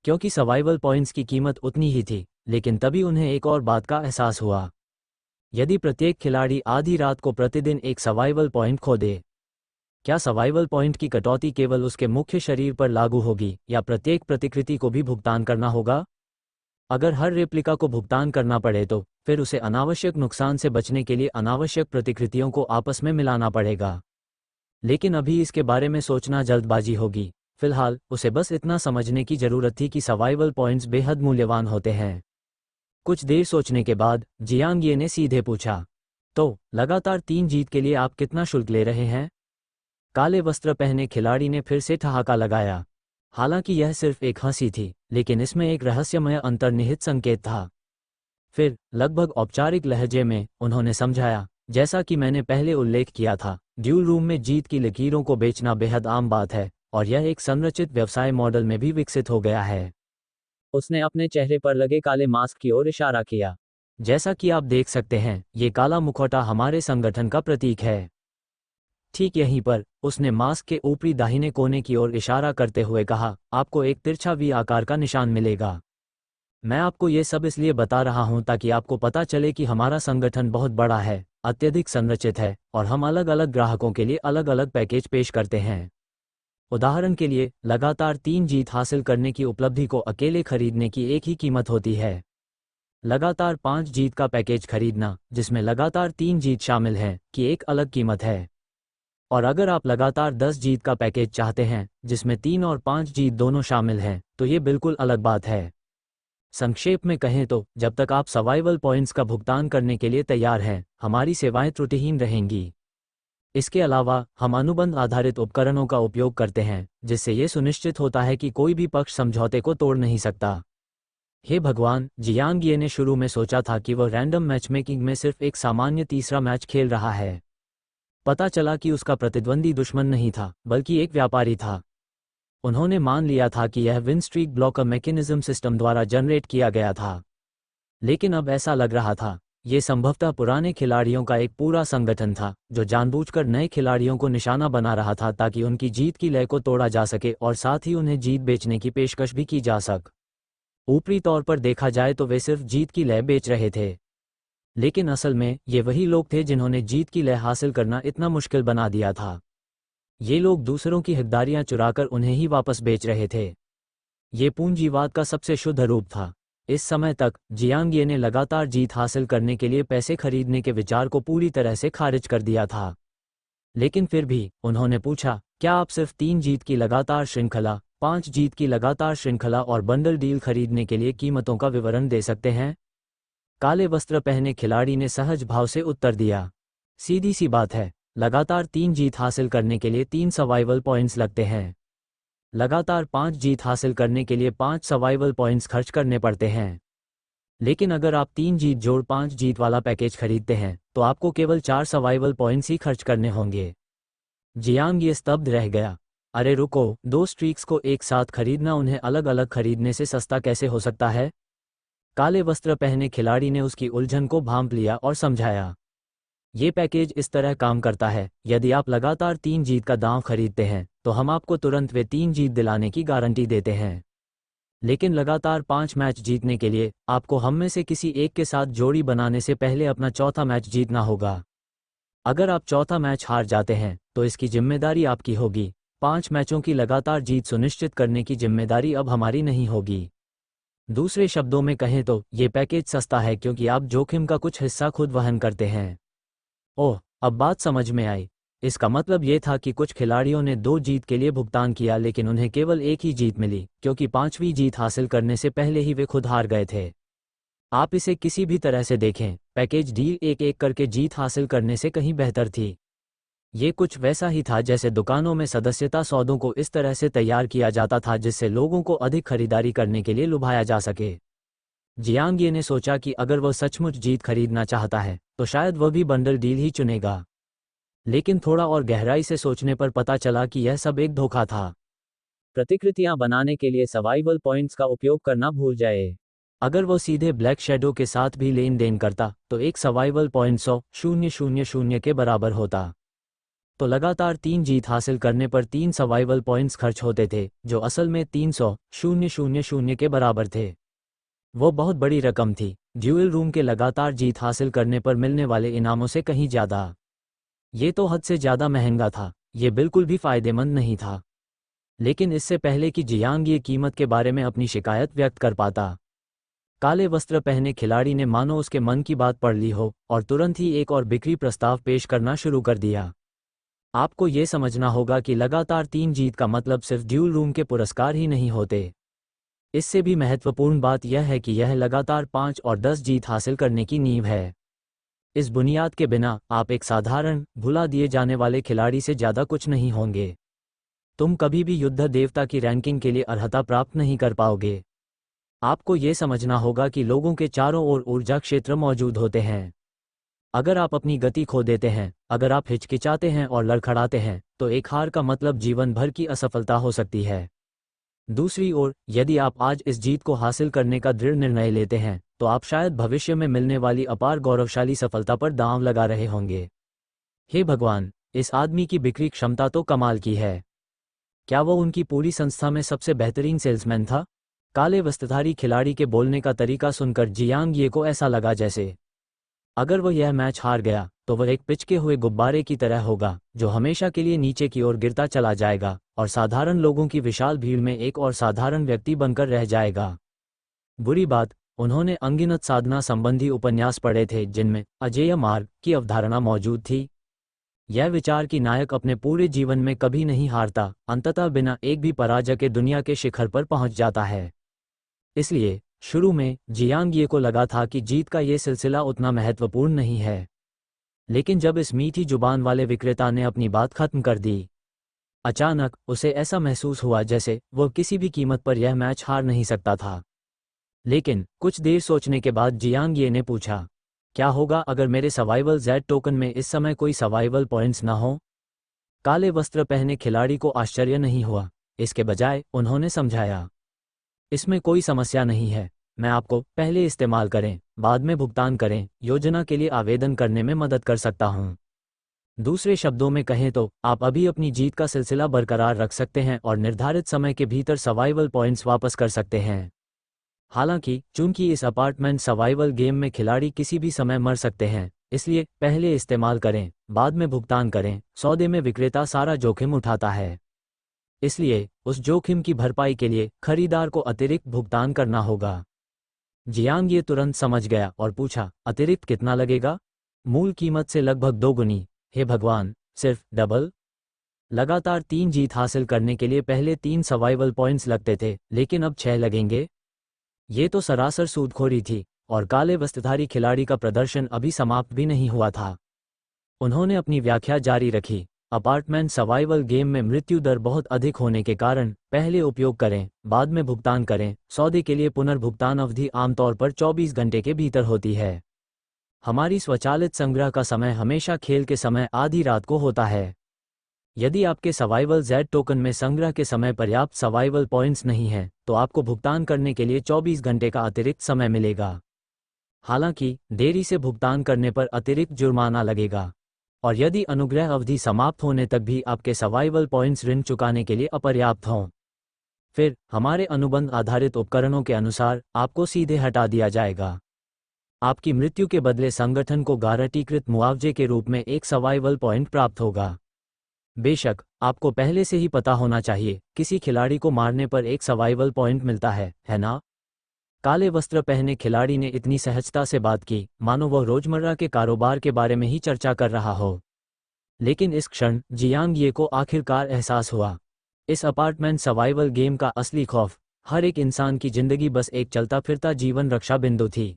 क्योंकि सर्वाइवल पॉइंट्स की कीमत उतनी ही थी, लेकिन तभी उन्हें एक और बात का एहसास हुआ। यदि प्रत्येक खिलाड़ी आधी रात को प्रतिदिन एक सर्वाइवल पॉइंट खो दे, क्या सर्वाइवल पॉइंट की कटौती केवल उसके मुख्य शरीर पर लागू होगी या प्रत्येक प्रतिकृति को भी भुगतान करना होगा? अगर हर रेप्लिका को भुगतान करना पड़े तो फिर उसे अनावश्यक नुकसान से बचने के लिए अनावश्यक प्रतिकृतियों को आपस में मिलाना पड़ेगा। लेकिन अभी इसके बारे में सोचना जल्दबाजी होगी। फिलहाल उसे बस इतना समझने की जरूरत थी कि सर्वाइवल पॉइंट्स बेहद मूल्यवान होते हैं। कुछ देर सोचने के बाद जियांग ये ने सीधे पूछा, तो लगातार 3 जीत के लिए आप कितना शुल्क ले रहे हैं? काले वस्त्र पहने खिलाड़ी ने फिर से ठहाका लगाया। हालांकि यह सिर्फ एक हंसी थी, लेकिन इसमें एक रहस्यमय अंतर्निहित संकेत था। फिर लगभग औपचारिक लहजे में उन्होंने समझाया, जैसा कि मैंने पहले उल्लेख किया था, ड्यूल रूम में जीत की लकीरों को बेचना बेहद आम बात है, और यह एक संरचित व्यवसाय मॉडल में भी विकसित हो गया है। उसने अपने चेहरे पर लगे काले मास्क की ओर इशारा किया। जैसा कि आप देख सकते हैं, ये काला मुखौटा हमारे संगठन का प्रतीक है। ठीक यहीं पर उसने मास्क के ऊपरी दाहिने कोने की ओर इशारा करते हुए कहा, आपको एक तिरछा वी आकार का निशान मिलेगा। मैं आपको ये सब इसलिए बता रहा हूं ताकि आपको पता चले कि हमारा संगठन बहुत बड़ा है, अत्यधिक संरचित है, और हम अलग अलग ग्राहकों के लिए अलग अलग पैकेज पेश करते हैं। उदाहरण के लिए, लगातार 3 जीत हासिल करने की उपलब्धि को अकेले खरीदने की एक ही कीमत होती है। लगातार 5 जीत का पैकेज खरीदना, जिसमें लगातार 3 जीत शामिल हैं, की एक अलग कीमत है। और अगर आप लगातार 10 जीत का पैकेज चाहते हैं, जिसमें 3 और 5 जीत दोनों शामिल हैं, तो ये बिल्कुल अलग बात है। संक्षेप में कहें तो जब तक आप सर्वाइवल पॉइंट्स का भुगतान करने के लिए तैयार हैं, हमारी सेवाएं त्रुटिहीन रहेंगी। इसके अलावा हम अनुबंध आधारित उपकरणों का उपयोग करते हैं, जिससे ये सुनिश्चित होता है कि कोई भी पक्ष समझौते को तोड़ नहीं सकता। हे भगवान, जियांग ये ने शुरू में सोचा था कि वह रैंडम मैचमेकिंग में सिर्फ एक सामान्य तीसरा मैच खेल रहा है। पता चला कि उसका प्रतिद्वंदी दुश्मन नहीं था, बल्कि एक व्यापारी था। उन्होंने मान लिया था कि यह win streak blocker mechanism system द्वारा जनरेट किया गया था। लेकिन अब ऐसा लग रहा था, ये संभवतः पुराने खिलाड़ियों का एक पूरा संगठन था, जो जानबूझकर नए खिलाड़ियों को निशाना बना रहा था ताकि उनकी जीत की लय को तोड़ा जा सके और साथ ही उन्हें जीत बेचने की पेशकश भी की जा सके। ऊपरी तौर पर देखा जाए तो वे सिर्फ जीत की लय बेच रहे थे, लेकिन असल में ये वही लोग थे जिन्होंने जीत की लय हासिल करना इतना मुश्किल बना दिया था। ये लोग दूसरों की हिस्सेदारियां चुराकर उन्हें ही वापस बेच रहे थे। ये पूंजीवाद का सबसे शुद्ध रूप था। इस समय तक जियांग ये ने लगातार जीत हासिल करने के लिए पैसे खरीदने के विचार को पूरी तरह से खारिज कर दिया था। लेकिन फिर भी उन्होंने पूछा, क्या आप सिर्फ 3 जीत की लगातार श्रृंखला, 5 जीत की लगातार श्रृंखला और बंडल डील खरीदने के लिए कीमतों का विवरण दे सकते हैं? काले वस्त्र पहने खिलाड़ी ने सहज भाव से उत्तर दिया, सीधी सी बात है, लगातार 3 जीत हासिल करने के लिए 3 सर्वाइवल पॉइंट्स लगते हैं। लगातार 5 जीत हासिल करने के लिए 5 सर्वाइवल पॉइंट्स खर्च करने पड़ते हैं। लेकिन अगर आप 3 जीत जोड़ 5 जीत वाला पैकेज खरीदते हैं तो आपको केवल 4 सर्वाइवल पॉइंट्स ही खर्च करने होंगे। जियांग ये स्तब्ध रह गया। अरे रुको, 2 स्ट्रीक्स को एक साथ खरीदना उन्हें अलग अलग खरीदने से सस्ता कैसे हो सकता है? काले वस्त्र पहने खिलाड़ी ने उसकी उलझन को भांप लिया और समझाया, ये पैकेज इस तरह काम करता है, यदि आप लगातार 3 जीत का दांव खरीदते हैं तो हम आपको तुरंत वे 3 जीत दिलाने की गारंटी देते हैं। लेकिन लगातार 5 मैच जीतने के लिए आपको हम में से किसी एक के साथ जोड़ी बनाने से पहले अपना चौथा मैच जीतना होगा। अगर आप चौथा मैच हार जाते हैं तो इसकी जिम्मेदारी आपकी होगी। 5 मैचों की लगातार जीत सुनिश्चित करने की जिम्मेदारी अब हमारी नहीं होगी। दूसरे शब्दों में कहें तो ये पैकेज सस्ता है क्योंकि आप जोखिम का कुछ हिस्सा खुद वहन करते हैं। ओह, अब बात समझ में आई। इसका मतलब ये था कि कुछ खिलाड़ियों ने 2 जीत के लिए भुगतान किया लेकिन उन्हें केवल एक ही जीत मिली क्योंकि 5वीं जीत हासिल करने से पहले ही वे खुद हार गए थे। आप इसे किसी भी तरह से देखें, पैकेज डील एक एक करके जीत हासिल करने से कहीं बेहतर थी। ये कुछ वैसा ही था जैसे दुकानों में सदस्यता सौदों को इस तरह से तैयार किया जाता था जिससे लोगों को अधिक खरीदारी करने के लिए लुभाया जा सके। जियांग ये ने सोचा कि अगर वह सचमुच जीत खरीदना चाहता है तो शायद वह भी बंडल डील ही चुनेगा। लेकिन थोड़ा और गहराई से सोचने पर पता चला कि यह सब एक धोखा था। प्रतिकृतियां बनाने के लिए सर्वाइवल पॉइंट्स का उपयोग करना भूल जाए। अगर वह सीधे ब्लैक शैडो के साथ भी लेन देन करता तो एक सर्वाइवल पॉइंट 100,000 के बराबर होता। तो लगातार 3 जीत हासिल करने पर 3 सर्वाइवल पॉइंट्स खर्च होते थे, जो असल में 300,000 के बराबर थे। वो बहुत बड़ी रकम थी, ड्यूल रूम के लगातार जीत हासिल करने पर मिलने वाले इनामों से कहीं ज़्यादा। ये तो हद से ज़्यादा महंगा था, ये बिल्कुल भी फ़ायदेमंद नहीं था। लेकिन इससे पहले कि जियांग ये कीमत के बारे में अपनी शिकायत व्यक्त कर पाता, काले वस्त्र पहने खिलाड़ी ने मानो उसके मन की बात पढ़ ली हो और तुरंत ही एक और बिक्री प्रस्ताव पेश करना शुरू कर दिया। आपको ये समझना होगा कि लगातार 3 जीत का मतलब सिर्फ ड्यूल रूम के पुरस्कार ही नहीं होते। इससे भी महत्वपूर्ण बात यह है कि यह लगातार 5 और 10 जीत हासिल करने की नींव है। इस बुनियाद के बिना आप एक साधारण, भुला दिए जाने वाले खिलाड़ी से ज़्यादा कुछ नहीं होंगे। तुम कभी भी युद्ध देवता की रैंकिंग के लिए अर्हता प्राप्त नहीं कर पाओगे। आपको ये समझना होगा कि लोगों के चारों ओर ऊर्जा क्षेत्र मौजूद होते हैं। अगर आप अपनी गति खो देते हैं, अगर आप हिचकिचाते हैं और लड़खड़ाते हैं, तो एक हार का मतलब जीवन भर की असफलता हो सकती है। दूसरी ओर, यदि आप आज इस जीत को हासिल करने का दृढ़ निर्णय लेते हैं, तो आप शायद भविष्य में मिलने वाली अपार गौरवशाली सफलता पर दांव लगा रहे होंगे। हे भगवान, इस आदमी की बिक्री क्षमता तो कमाल की है। क्या वो उनकी पूरी संस्था में सबसे बेहतरीन सेल्समैन था? काले वस्त्रधारी खिलाड़ी के बोलने का तरीका सुनकर जियांग ये को ऐसा लगा जैसे अगर वह यह मैच हार गया तो वह एक पिचके हुए गुब्बारे की तरह होगा जो हमेशा के लिए नीचे की ओर गिरता चला जाएगा और साधारण लोगों की विशाल भीड़ में एक और साधारण व्यक्ति बनकर रह जाएगा। बुरी बात, उन्होंने अनगिनत साधना संबंधी उपन्यास पढ़े थे जिनमें अजेय मार्ग की अवधारणा मौजूद थी। यह विचार कि नायक अपने पूरे जीवन में कभी नहीं हारता, अंततः बिना एक भी पराजय के दुनिया के शिखर पर पहुंच जाता है। इसलिए शुरू में जियांग ये को लगा था कि जीत का ये सिलसिला उतना महत्वपूर्ण नहीं है। लेकिन जब इस मीठी जुबान वाले विक्रेता ने अपनी बात खत्म कर दी, अचानक उसे ऐसा महसूस हुआ जैसे वह किसी भी कीमत पर यह मैच हार नहीं सकता था। लेकिन कुछ देर सोचने के बाद जियांग ये ने पूछा, क्या होगा अगर मेरे सर्वाइवल जेड टोकन में इस समय कोई सर्वाइवल पॉइंट्स ना हो? काले वस्त्र पहने खिलाड़ी को आश्चर्य नहीं हुआ, इसके बजाय उन्होंने समझाया, इसमें कोई समस्या नहीं है, मैं आपको पहले इस्तेमाल करें बाद में भुगतान करें योजना के लिए आवेदन करने में मदद कर सकता हूं। दूसरे शब्दों में कहें तो आप अभी अपनी जीत का सिलसिला बरकरार रख सकते हैं और निर्धारित समय के भीतर सर्वाइवल पॉइंट्स वापस कर सकते हैं। हालांकि चूंकि इस अपार्टमेंट सर्वाइवल गेम में खिलाड़ी किसी भी समय मर सकते हैं, इसलिए पहले इस्तेमाल करें बाद में भुगतान करें सौदे में विक्रेता सारा जोखिम उठाता है। इसलिए उस जोखिम की भरपाई के लिए खरीदार को अतिरिक्त भुगतान करना होगा। जियांग ये तुरंत समझ गया और पूछा, अतिरिक्त कितना लगेगा? मूल कीमत से लगभग 2 गुनी। हे भगवान, सिर्फ डबल? लगातार 3 जीत हासिल करने के लिए पहले 3 सर्वाइवल पॉइंट्स लगते थे, लेकिन अब 6 लगेंगे? ये तो सरासर सूदखोरी थी, और काले वस्त्रधारी खिलाड़ी का प्रदर्शन अभी समाप्त भी नहीं हुआ था। उन्होंने अपनी व्याख्या जारी रखी, अपार्टमेंट सर्वाइवल गेम में मृत्यु दर बहुत अधिक होने के कारण पहले उपयोग करें बाद में भुगतान करें सौदे के लिए पुनर्भुगतान अवधि आमतौर पर 24 घंटे के भीतर होती है। हमारी स्वचालित संग्रह का समय हमेशा खेल के समय आधी रात को होता है। यदि आपके सर्वाइवल जेड टोकन में संग्रह के समय पर्याप्त सर्वाइवल पॉइंट्स नहीं हैं, तो आपको भुगतान करने के लिए 24 घंटे का अतिरिक्त समय मिलेगा। हालांकि देरी से भुगतान करने पर अतिरिक्त जुर्माना लगेगा, और यदि अनुग्रह अवधि समाप्त होने तक भी आपके सर्वाइवल पॉइंट्स ऋण चुकाने के लिए अपर्याप्त हों, फिर हमारे अनुबंध आधारित उपकरणों के अनुसार आपको सीधे हटा दिया जाएगा। आपकी मृत्यु के बदले संगठन को गारंटीकृत मुआवजे के रूप में एक सर्वाइवल पॉइंट प्राप्त होगा। बेशक आपको पहले से ही पता होना चाहिए, किसी खिलाड़ी को मारने पर एक सर्वाइवल पॉइंट मिलता है ना? काले वस्त्र पहने खिलाड़ी ने इतनी सहजता से बात की मानो वह रोजमर्रा के कारोबार के बारे में ही चर्चा कर रहा हो। लेकिन इस क्षण जियांग ये को आखिरकार एहसास हुआ, इस अपार्टमेंट सर्वाइवल गेम का असली खौफ हर एक इंसान की जिंदगी बस एक चलता फिरता जीवन रक्षा बिंदु थी।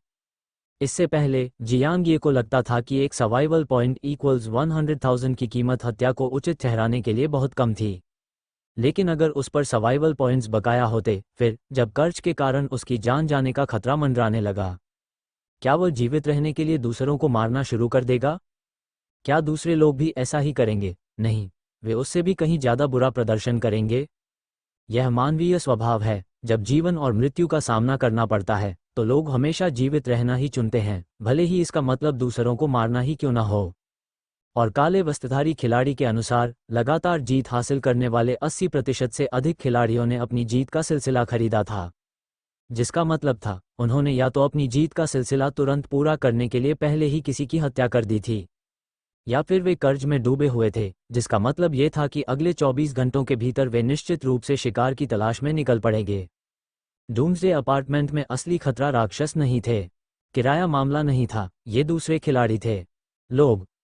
इससे पहले जियांग ये को लगता था कि एक सर्वाइवल पॉइंट इक्वल्स 100,000 की कीमत हत्या को उचित ठहराने के लिए बहुत कम थी। लेकिन अगर उस पर सर्वाइवल पॉइंट्स बकाया होते, फिर जब कर्ज के कारण उसकी जान जाने का खतरा मंडराने लगा, क्या वह जीवित रहने के लिए दूसरों को मारना शुरू कर देगा? क्या दूसरे लोग भी ऐसा ही करेंगे? नहीं, वे उससे भी कहीं ज्यादा बुरा प्रदर्शन करेंगे। यह मानवीय स्वभाव है, जब जीवन और मृत्यु का सामना करना पड़ता है तो लोग हमेशा जीवित रहना ही चुनते हैं, भले ही इसका मतलब दूसरों को मारना ही क्यों ना हो। और काले वस्त्रधारी खिलाड़ी के अनुसार लगातार जीत हासिल करने वाले 80% से अधिक खिलाड़ियों ने अपनी जीत का सिलसिला खरीदा था, जिसका मतलब था उन्होंने या तो अपनी जीत का सिलसिला तुरंत पूरा करने के लिए पहले ही किसी की हत्या कर दी थी, या फिर वे कर्ज में डूबे हुए थे, जिसका मतलब ये था कि अगले 24 घंटों के भीतर वे निश्चित रूप से शिकार की तलाश में निकल पड़ेंगे। डूम्सडे अपार्टमेंट में असली खतरा राक्षस नहीं थे, किराया मामला नहीं था, ये दूसरे खिलाड़ी थे।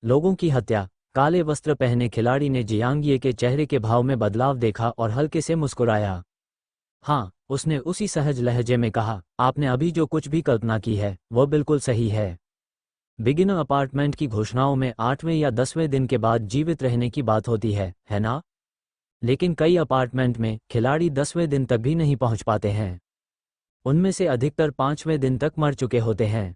लोगों की हत्या। काले वस्त्र पहने खिलाड़ी ने जियांगिए के चेहरे के भाव में बदलाव देखा और हल्के से मुस्कुराया। हाँ, उसने उसी सहज लहजे में कहा, आपने अभी जो कुछ भी कल्पना की है वह बिल्कुल सही है। बिगिनर अपार्टमेंट की घोषणाओं में 8वें या 10वें दिन के बाद जीवित रहने की बात होती है ना? लेकिन कई अपार्टमेंट में खिलाड़ी 10वें दिन तक भी नहीं पहुंच पाते हैं। उनमें से अधिकतर 5वें दिन तक मर चुके होते हैं।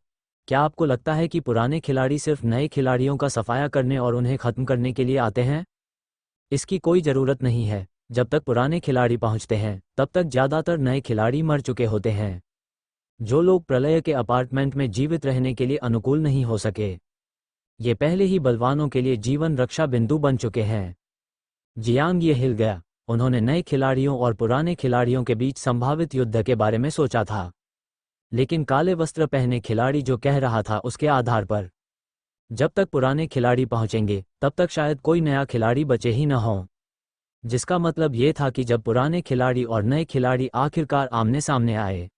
क्या आपको लगता है कि पुराने खिलाड़ी सिर्फ नए खिलाड़ियों का सफाया करने और उन्हें खत्म करने के लिए आते हैं? इसकी कोई ज़रूरत नहीं है। जब तक पुराने खिलाड़ी पहुंचते हैं, तब तक ज़्यादातर नए खिलाड़ी मर चुके होते हैं। जो लोग प्रलय के अपार्टमेंट में जीवित रहने के लिए अनुकूल नहीं हो सके, ये पहले ही बलवानों के लिए जीवन रक्षा बिंदु बन चुके हैं। जियांग ये हिल गया। उन्होंने नए खिलाड़ियों और पुराने खिलाड़ियों के बीच संभावित युद्ध के बारे में सोचा था, लेकिन काले वस्त्र पहने खिलाड़ी जो कह रहा था उसके आधार पर, जब तक पुराने खिलाड़ी पहुंचेंगे तब तक शायद कोई नया खिलाड़ी बचे ही न हो, जिसका मतलब ये था कि जब पुराने खिलाड़ी और नए खिलाड़ी आखिरकार आमने सामने आए,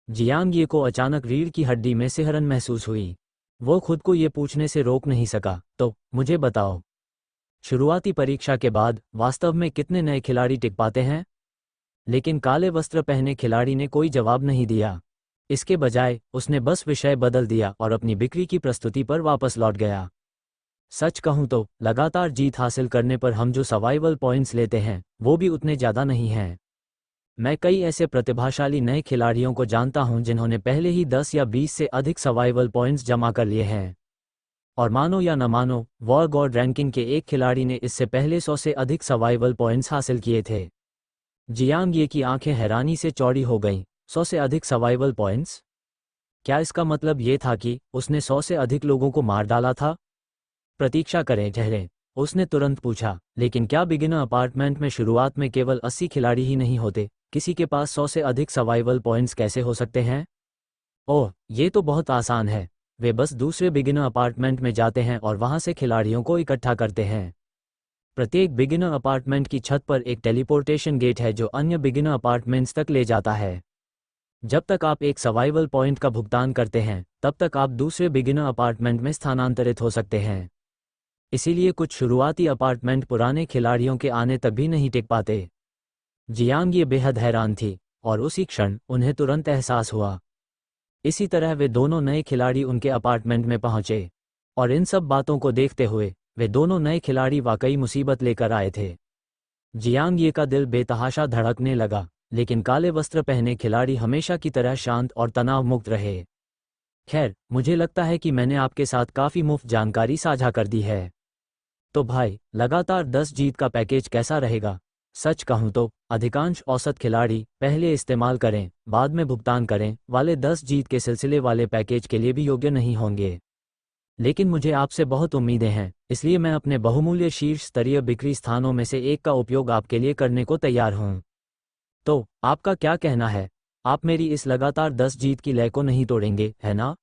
जियांग ये को अचानक रीढ़ की हड्डी में सिहरन महसूस हुई। वो खुद को ये पूछने से रोक नहीं सका, तो मुझे बताओ, शुरुआती परीक्षा के बाद वास्तव में कितने नए खिलाड़ी टिक पाते हैं? लेकिन काले वस्त्र पहने खिलाड़ी ने कोई जवाब नहीं दिया। इसके बजाय उसने बस विषय बदल दिया और अपनी बिक्री की प्रस्तुति पर वापस लौट गया। सच कहूं तो लगातार जीत हासिल करने पर हम जो सर्वाइवल पॉइंट्स लेते हैं वो भी उतने ज़्यादा नहीं हैं। मैं कई ऐसे प्रतिभाशाली नए खिलाड़ियों को जानता हूं जिन्होंने पहले ही 10 या 20 से अधिक सर्वाइवल पॉइंट्स जमा कर लिए हैं। और मानो या न मानो, वॉर गॉड रैंकिंग के एक खिलाड़ी ने इससे पहले 100 से अधिक सर्वाइवल पॉइंट्स हासिल किए थे। जियांग ये की आंखें हैरानी से चौड़ी हो गईं। 100 से अधिक सर्वाइवल पॉइंट्स? क्या इसका मतलब ये था कि उसने 100 से अधिक लोगों को मार डाला था? प्रतीक्षा करें, ठहरें, उसने तुरंत पूछा। लेकिन क्या बिगिनर अपार्टमेंट में शुरुआत में केवल 80 खिलाड़ी ही नहीं होते? किसी के पास 100 से अधिक सर्वाइवल पॉइंट्स कैसे हो सकते हैं? ओह, ये तो बहुत आसान है। वे बस दूसरे बिगिनर अपार्टमेंट में जाते हैं और वहां से खिलाड़ियों को इकट्ठा करते हैं। प्रत्येक बिगिनर अपार्टमेंट की छत पर एक टेलीपोर्टेशन गेट है जो अन्य बिगिनर अपार्टमेंट्स तक ले जाता है। जब तक आप एक सर्वाइवल पॉइंट का भुगतान करते हैं, तब तक आप दूसरे बिगिनर अपार्टमेंट में स्थानांतरित हो सकते हैं। इसीलिए कुछ शुरुआती अपार्टमेंट पुराने खिलाड़ियों के आने तक भी नहीं टिक पाते। जियांग ये बेहद हैरान थी, और उसी क्षण उन्हें तुरंत एहसास हुआ। इसी तरह वे दोनों नए खिलाड़ी उनके अपार्टमेंट में पहुंचे। और इन सब बातों को देखते हुए वे दोनों नए खिलाड़ी वाकई मुसीबत लेकर आए थे। जियांग ये का दिल बेतहाशा धड़कने लगा, लेकिन काले वस्त्र पहने खिलाड़ी हमेशा की तरह शांत और तनाव मुक्त रहे। खैर, मुझे लगता है कि मैंने आपके साथ काफ़ी मुफ्त जानकारी साझा कर दी है। तो भाई, लगातार 10 जीत का पैकेज कैसा रहेगा? सच कहूं तो अधिकांश औसत खिलाड़ी पहले इस्तेमाल करें बाद में भुगतान करें वाले 10 जीत के सिलसिले वाले पैकेज के लिए भी योग्य नहीं होंगे। लेकिन मुझे आपसे बहुत उम्मीदें हैं, इसलिए मैं अपने बहुमूल्य शीर्ष स्तरीय बिक्री स्थानों में से एक का उपयोग आपके लिए करने को तैयार हूं। तो आपका क्या कहना है? आप मेरी इस लगातार 10 जीत की लय को नहीं तोड़ेंगे, है ना?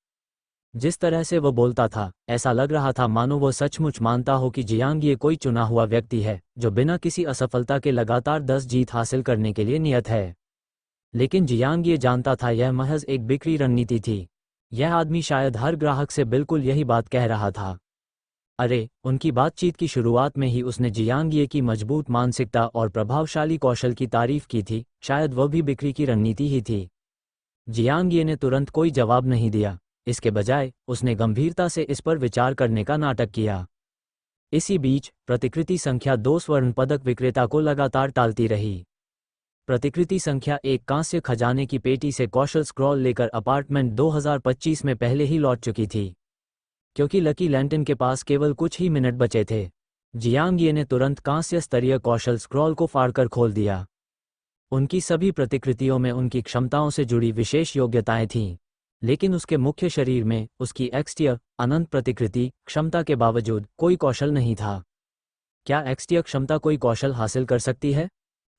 जिस तरह से वो बोलता था, ऐसा लग रहा था मानो वो सचमुच मानता हो कि जियांग ये कोई चुना हुआ व्यक्ति है जो बिना किसी असफलता के लगातार 10 जीत हासिल करने के लिए नियत है। लेकिन जियांग ये जानता था यह महज एक बिक्री रणनीति थी। यह आदमी शायद हर ग्राहक से बिल्कुल यही बात कह रहा था। अरे, उनकी बातचीत की शुरुआत में ही उसने जियांग ये की मजबूत मानसिकता और प्रभावशाली कौशल की तारीफ की थी। शायद वह भी बिक्री की रणनीति ही थी। जियांग ये ने तुरंत कोई जवाब नहीं दिया। इसके बजाय उसने गंभीरता से इस पर विचार करने का नाटक किया। इसी बीच प्रतिकृति संख्या 2 स्वर्ण पदक विक्रेता को लगातार टालती रही। प्रतिकृति संख्या 1 कांस्य खजाने की पेटी से कौशल स्क्रॉल लेकर अपार्टमेंट 2025 में पहले ही लौट चुकी थी। क्योंकि लकी लैंटन के पास केवल कुछ ही मिनट बचे थे, जियांग ये ने तुरंत कांस्य स्तरीय कौशल स्क्रॉल को फाड़कर खोल दिया। उनकी सभी प्रतिकृतियों में उनकी क्षमताओं से जुड़ी विशेष योग्यताएं थीं, लेकिन उसके मुख्य शरीर में उसकी एक्सटीयर अनंत प्रतिकृति क्षमता के बावजूद कोई कौशल नहीं था। क्या एक्सटीयर क्षमता कोई कौशल हासिल कर सकती है?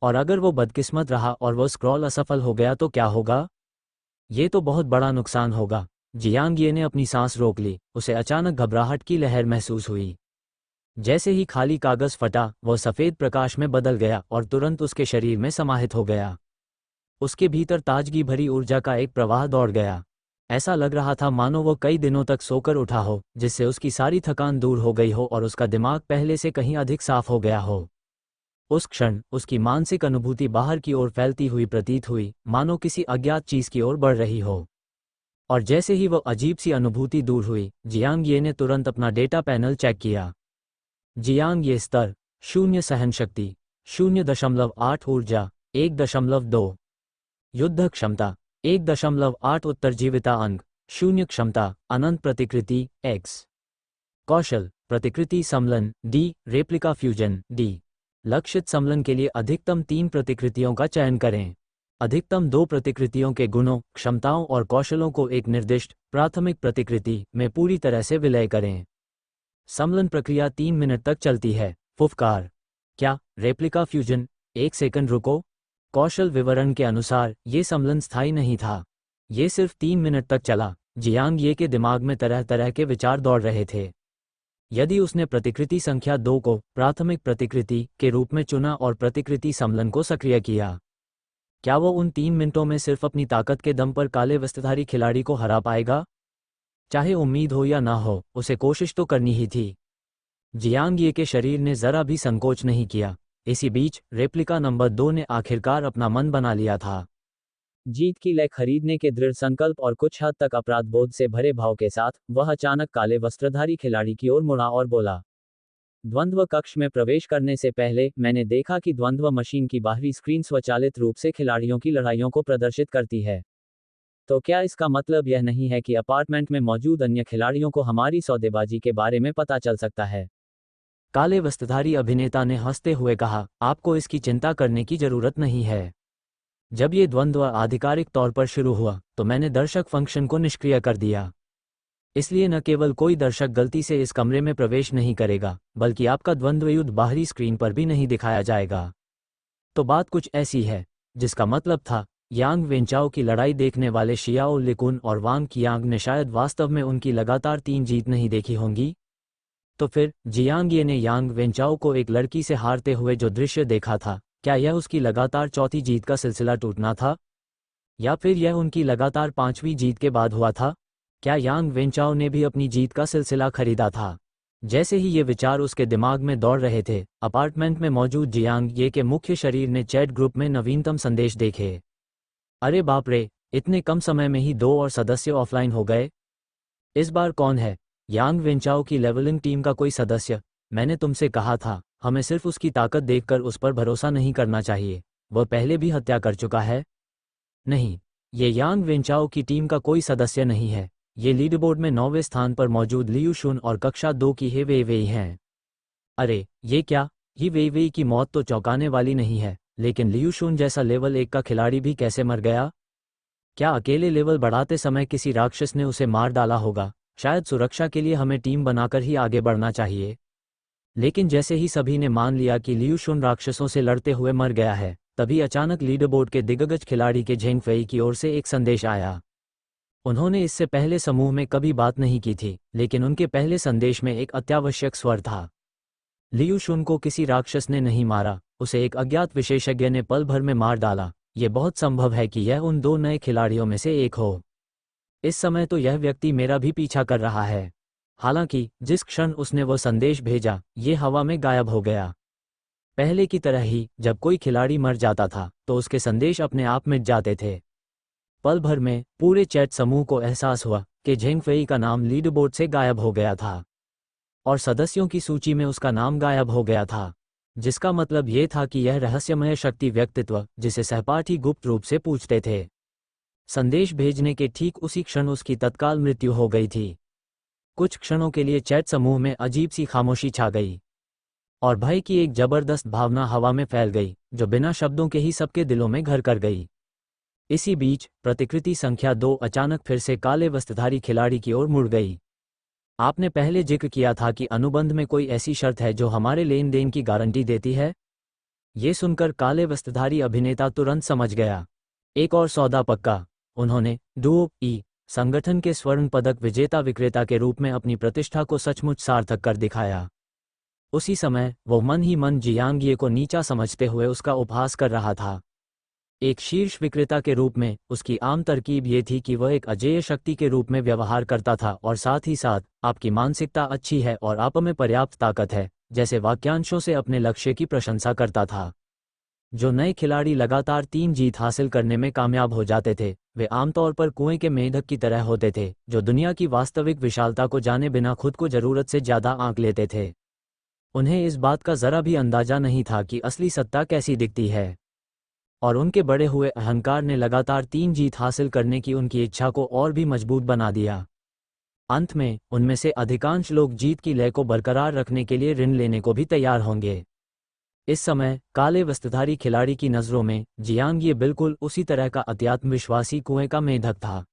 और अगर वो बदकिस्मत रहा और वो स्क्रॉल असफल हो गया तो क्या होगा? ये तो बहुत बड़ा नुकसान होगा। जियांग ये ने अपनी सांस रोक ली। उसे अचानक घबराहट की लहर महसूस हुई। जैसे ही खाली कागज फटा, वह सफ़ेद प्रकाश में बदल गया और तुरंत उसके शरीर में समाहित हो गया। उसके भीतर ताजगी भरी ऊर्जा का एक प्रवाह दौड़ गया। ऐसा लग रहा था मानो वो कई दिनों तक सोकर उठा हो, जिससे उसकी सारी थकान दूर हो गई हो और उसका दिमाग पहले से कहीं अधिक साफ हो गया हो। उस क्षण उसकी मानसिक अनुभूति बाहर की ओर फैलती हुई प्रतीत हुई, मानो किसी अज्ञात चीज की ओर बढ़ रही हो। और जैसे ही वह अजीब सी अनुभूति दूर हुई, जियांग ये ने तुरंत अपना डेटा पैनल चेक किया। जियांग ये स्तर 0 सहन शक्ति, 0.8 ऊर्जा, 1.2 युद्ध क्षमता, 1.8 उत्तरजीविता अंक, 0 क्षमता अनंत प्रतिकृति X। कौशल प्रतिकृति सम्लन D, रेप्लिका फ्यूजन D। लक्षित सम्लन के लिए अधिकतम 3 प्रतिकृतियों का चयन करें। अधिकतम 2 प्रतिकृतियों के गुणों, क्षमताओं और कौशलों को एक निर्दिष्ट प्राथमिक प्रतिकृति में पूरी तरह से विलय करें। सम्लन प्रक्रिया 3 मिनट तक चलती है। फुफकार। क्या रेप्लिका फ्यूजन? 1 सेकंड रुको। कौशल विवरण के अनुसार ये सम्लन स्थायी नहीं था। ये सिर्फ 3 मिनट तक चला। जियांग ये के दिमाग में तरह तरह के विचार दौड़ रहे थे। यदि उसने प्रतिकृति संख्या 2 को प्राथमिक प्रतिकृति के रूप में चुना और प्रतिकृति सम्लन को सक्रिय किया, क्या वो उन 3 मिनटों में सिर्फ अपनी ताकत के दम पर काले वस्त्रधारी खिलाड़ी को हरा पाएगा? चाहे उम्मीद हो या ना हो, उसे कोशिश तो करनी ही थी। जियांग ये के शरीर ने जरा भी संकोच नहीं किया। इसी बीच रेप्लिका नंबर 2 ने आखिरकार अपना मन बना लिया था। जीत की लय खरीदने के दृढ़ संकल्प और कुछ हद तक अपराध बोध से भरे भाव के साथ वह अचानक काले वस्त्रधारी खिलाड़ी की ओर मुड़ा और बोला, द्वंद्व कक्ष में प्रवेश करने से पहले मैंने देखा कि द्वंद्व मशीन की बाहरी स्क्रीन स्वचालित रूप से खिलाड़ियों की लड़ाइयों को प्रदर्शित करती है। तो क्या इसका मतलब यह नहीं है कि अपार्टमेंट में मौजूद अन्य खिलाड़ियों को हमारी सौदेबाजी के बारे में पता चल सकता है? काले वस्त्रधारी अभिनेता ने हंसते हुए कहा, आपको इसकी चिंता करने की जरूरत नहीं है। जब ये द्वंद्व आधिकारिक तौर पर शुरू हुआ तो मैंने दर्शक फंक्शन को निष्क्रिय कर दिया। इसलिए न केवल कोई दर्शक गलती से इस कमरे में प्रवेश नहीं करेगा, बल्कि आपका द्वंद्व युद्ध बाहरी स्क्रीन पर भी नहीं दिखाया जाएगा। तो बात कुछ ऐसी है, जिसका मतलब था यांग वेंचाओ की लड़ाई देखने वाले शियाओ लिकुन और वांग कियांग ने शायद वास्तव में उनकी लगातार 3 जीत नहीं देखी होंगी। तो फिर जियांग ये ने यांग वेंचाओ को एक लड़की से हारते हुए जो दृश्य देखा था, क्या यह उसकी लगातार चौथी जीत का सिलसिला टूटना था, या फिर यह उनकी लगातार 5वीं जीत के बाद हुआ था? क्या यांग वेंचाओ ने भी अपनी जीत का सिलसिला खरीदा था? जैसे ही ये विचार उसके दिमाग में दौड़ रहे थे, अपार्टमेंट में मौजूद जियांग ये के मुख्य शरीर ने चैट ग्रुप में नवीनतम संदेश देखे। अरे बाप रे, इतने कम समय में ही 2 और सदस्य ऑफलाइन हो गए। इस बार कौन है? यांग वेंचाओ की लेवलिंग टीम का कोई सदस्य? मैंने तुमसे कहा था, हमें सिर्फ उसकी ताकत देखकर उस पर भरोसा नहीं करना चाहिए। वह पहले भी हत्या कर चुका है। नहीं, ये यांग वेंचाओ की टीम का कोई सदस्य नहीं है। ये लीडरबोर्ड में 9वें स्थान पर मौजूद लियू शुन और कक्षा 2 की हे वेई हैं। अरे ये क्या? ही वेई की मौत तो चौंकाने वाली नहीं है, लेकिन लियू शुन जैसा लेवल 1 का खिलाड़ी भी कैसे मर गया? क्या अकेले लेवल बढ़ाते समय किसी राक्षस ने उसे मार डाला होगा? शायद सुरक्षा के लिए हमें टीम बनाकर ही आगे बढ़ना चाहिए। लेकिन जैसे ही सभी ने मान लिया कि लियू शुन राक्षसों से लड़ते हुए मर गया है, तभी अचानक लीडरबोर्ड के दिग्गज खिलाड़ी के झेंग फेई की ओर से एक संदेश आया। उन्होंने इससे पहले समूह में कभी बात नहीं की थी, लेकिन उनके पहले संदेश में एक अत्यावश्यक स्वर था। लियू शुन को किसी राक्षस ने नहीं मारा, उसे एक अज्ञात विशेषज्ञ ने पल भर में मार डाला। ये बहुत संभव है कि यह उन 2 नए खिलाड़ियों में से एक हो। इस समय तो यह व्यक्ति मेरा भी पीछा कर रहा है। हालांकि जिस क्षण उसने वो संदेश भेजा, ये हवा में गायब हो गया। पहले की तरह ही जब कोई खिलाड़ी मर जाता था तो उसके संदेश अपने आप मिट जाते थे। पल भर में पूरे चैट समूह को एहसास हुआ कि झेंग फेई का नाम लीडरबोर्ड से गायब हो गया था और सदस्यों की सूची में उसका नाम गायब हो गया था, जिसका मतलब ये था कि यह रहस्यमय शक्ति व्यक्तित्व, जिसे सहपाठी गुप्त रूप से पूछते थे, संदेश भेजने के ठीक उसी क्षण उसकी तत्काल मृत्यु हो गई थी। कुछ क्षणों के लिए चैट समूह में अजीब सी खामोशी छा गई और भय की एक जबरदस्त भावना हवा में फैल गई, जो बिना शब्दों के ही सबके दिलों में घर कर गई। इसी बीच प्रतिकृति संख्या 2 अचानक फिर से काले वस्त्रधारी खिलाड़ी की ओर मुड़ गई। आपने पहले जिक्र किया था कि अनुबंध में कोई ऐसी शर्त है जो हमारे लेन देन की गारंटी देती है। ये सुनकर काले वस्त्रधारी अभिनेता तुरंत समझ गया। एक और सौदा पक्का। उन्होंने डुओ ई संगठन के स्वर्ण पदक विजेता विक्रेता के रूप में अपनी प्रतिष्ठा को सचमुच सार्थक कर दिखाया। उसी समय वो मन ही मन जियांग ये को नीचा समझते हुए उसका उपहास कर रहा था। एक शीर्ष विक्रेता के रूप में उसकी आम तरकीब ये थी कि वह एक अजेय शक्ति के रूप में व्यवहार करता था और साथ ही साथ आपकी मानसिकता अच्छी है और आप में पर्याप्त ताकत है जैसे वाक्यांशों से अपने लक्ष्य की प्रशंसा करता था। जो नए खिलाड़ी लगातार 3 जीत हासिल करने में कामयाब हो जाते थे, वे आमतौर पर कुएं के मेंढक की तरह होते थे, जो दुनिया की वास्तविक विशालता को जाने बिना खुद को जरूरत से ज्यादा आंक लेते थे। उन्हें इस बात का जरा भी अंदाजा नहीं था कि असली सत्ता कैसी दिखती है, और उनके बढ़े हुए अहंकार ने लगातार 3 जीत हासिल करने की उनकी इच्छा को और भी मजबूत बना दिया। अंत में उनमें से अधिकांश लोग जीत की लय को बरकरार रखने के लिए ऋण लेने को भी तैयार होंगे। इस समय काले वस्त्रधारी खिलाड़ी की नज़रों में जियांग ये बिल्कुल उसी तरह का अत्यात्मविश्वासी कुएं का मेंढक था।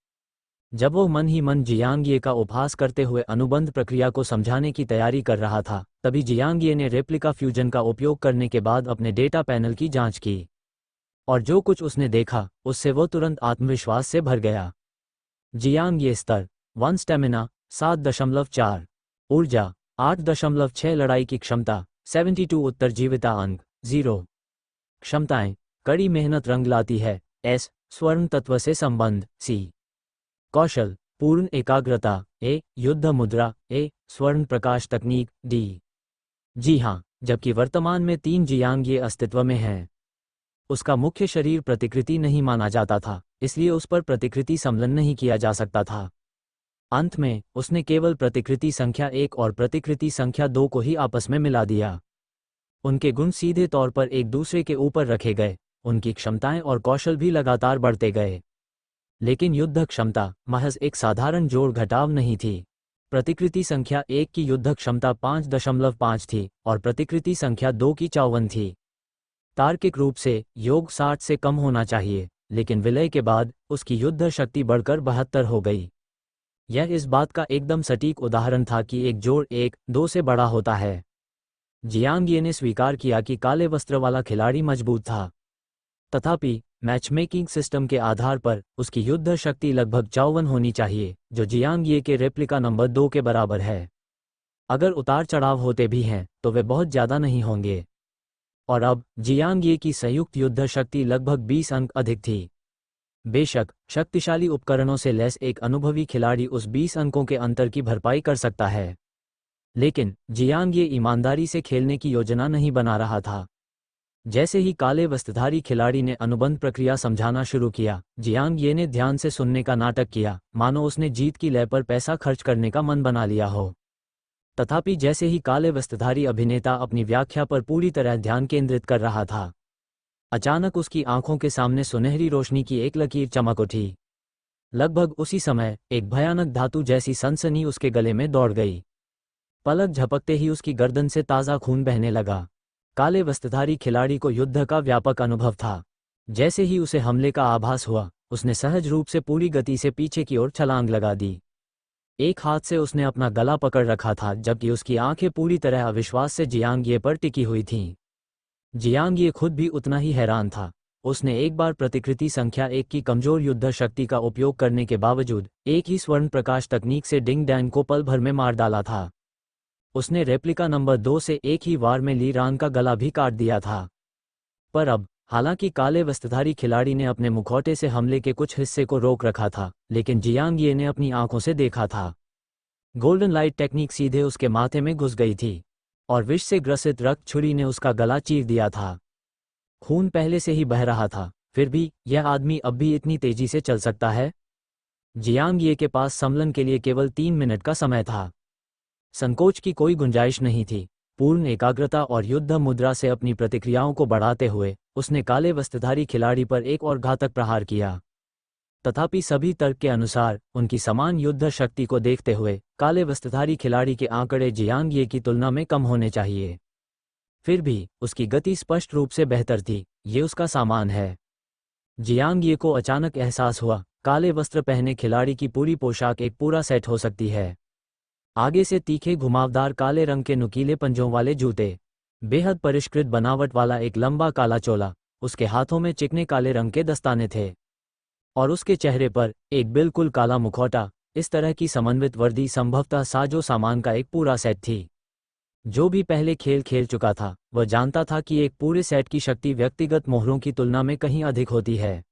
जब वो मन ही मन जियांग ये का उपहास करते हुए अनुबंध प्रक्रिया को समझाने की तैयारी कर रहा था, तभी जियांग ये ने रेप्लिका फ्यूजन का उपयोग करने के बाद अपने डेटा पैनल की जांच की, और जो कुछ उसने देखा उससे वो तुरंत आत्मविश्वास से भर गया। जियांग ये स्तर 1 स्टेमिना 7.4, ऊर्जा 8.6, लड़ाई की क्षमता 72, उत्तरजीविता अंक 0, क्षमताएं कड़ी मेहनत रंग लाती है S, स्वर्ण तत्व से संबंध C, कौशल पूर्ण एकाग्रता A, युद्ध मुद्रा A, स्वर्ण प्रकाश तकनीक D। जी हाँ, जबकि वर्तमान में 3 जियांग ये अस्तित्व में हैं। उसका मुख्य शरीर प्रतिकृति नहीं माना जाता था, इसलिए उस पर प्रतिकृति सम्मलन नहीं किया जा सकता था। अंत में उसने केवल प्रतिकृति संख्या 1 और प्रतिकृति संख्या 2 को ही आपस में मिला दिया। उनके गुण सीधे तौर पर एक दूसरे के ऊपर रखे गए, उनकी क्षमताएं और कौशल भी लगातार बढ़ते गए। लेकिन युद्ध क्षमता महज एक साधारण जोड़ घटाव नहीं थी। प्रतिकृति संख्या 1 की युद्ध क्षमता 5.5 थी और प्रतिकृति संख्या 2 की 54 थी। तार्किक रूप से योग 60 से कम होना चाहिए, लेकिन विलय के बाद उसकी युद्ध शक्ति बढ़कर 72 हो गई। यह इस बात का एकदम सटीक उदाहरण था कि एक जोड़ 1-2 से बड़ा होता है। जियांग ये ने स्वीकार किया कि काले वस्त्र वाला खिलाड़ी मजबूत था, तथापि मैचमेकिंग सिस्टम के आधार पर उसकी युद्ध शक्ति लगभग 54 होनी चाहिए, जो जियांग ये के रेप्लिका नंबर 2 के बराबर है। अगर उतार चढ़ाव होते भी हैं तो वे बहुत ज़्यादा नहीं होंगे। और अब जियांग ये की संयुक्त युद्ध शक्ति लगभग 20 अंक अधिक थी। बेशक शक्तिशाली उपकरणों से लैस एक अनुभवी खिलाड़ी उस 20 अंकों के अंतर की भरपाई कर सकता है, लेकिन जियांग ये ईमानदारी से खेलने की योजना नहीं बना रहा था। जैसे ही काले वस्त्रधारी खिलाड़ी ने अनुबंध प्रक्रिया समझाना शुरू किया, जियांग ये ने ध्यान से सुनने का नाटक किया, मानो उसने जीत की लय पर पैसा खर्च करने का मन बना लिया हो। तथापि जैसे ही काले वस्त्रधारी अभिनेता अपनी व्याख्या पर पूरी तरह ध्यान केंद्रित कर रहा था, अचानक उसकी आंखों के सामने सुनहरी रोशनी की एक लकीर चमक उठी। लगभग उसी समय एक भयानक धातु जैसी सनसनी उसके गले में दौड़ गई। पलक झपकते ही उसकी गर्दन से ताज़ा खून बहने लगा। काले वस्त्रधारी खिलाड़ी को युद्ध का व्यापक अनुभव था। जैसे ही उसे हमले का आभास हुआ, उसने सहज रूप से पूरी गति से पीछे की ओर छलांग लगा दी। एक हाथ से उसने अपना गला पकड़ रखा था, जबकि उसकी आंखें पूरी तरह अविश्वास से जियांग ये पर टिकी हुई थीं। जियांग ये खुद भी उतना ही हैरान था। उसने एक बार प्रतिकृति संख्या 1 की कमजोर युद्ध शक्ति का उपयोग करने के बावजूद एक ही स्वर्ण प्रकाश तकनीक से डिंग डैंग को पल भर में मार डाला था। उसने रेप्लिका नंबर 2 से एक ही वार में ली रान का गला भी काट दिया था। पर अब, हालांकि काले वस्त्रधारी खिलाड़ी ने अपने मुखौटे से हमले के कुछ हिस्से को रोक रखा था, लेकिन जियांग ये ने अपनी आंखों से देखा था। गोल्डन लाइट टेक्निक सीधे उसके माथे में घुस गई थी और विष से ग्रसित रक्त छुरी ने उसका गला चीर दिया था। खून पहले से ही बह रहा था, फिर भी यह आदमी अब भी इतनी तेजी से चल सकता है? जियांग ये के पास समलन के लिए केवल 3 मिनट का समय था। संकोच की कोई गुंजाइश नहीं थी। पूर्ण एकाग्रता और युद्ध मुद्रा से अपनी प्रतिक्रियाओं को बढ़ाते हुए उसने काले वस्त्रधारी खिलाड़ी पर एक और घातक प्रहार किया। तथापि सभी तर्क के अनुसार उनकी समान युद्ध शक्ति को देखते हुए काले वस्त्रधारी खिलाड़ी के आंकड़े जियांग ये की तुलना में कम होने चाहिए। फिर भी उसकी गति स्पष्ट रूप से बेहतर थी। ये उसका सामान है। जियांग ये को अचानक एहसास हुआ, काले वस्त्र पहने खिलाड़ी की पूरी पोशाक एक पूरा सेट हो सकती है। आगे से तीखे घुमावदार काले रंग के नुकीले पंजों वाले जूते, बेहद परिष्कृत बनावट वाला एक लंबा काला चोला, उसके हाथों में चिकने काले रंग के दस्ताने थे और उसके चेहरे पर एक बिल्कुल काला मुखौटा। इस तरह की समन्वित वर्दी संभवतः साजो सामान का एक पूरा सेट थी। जो भी पहले खेल खेल चुका था वह जानता था कि एक पूरे सेट की शक्ति व्यक्तिगत मोहरों की तुलना में कहीं अधिक होती है।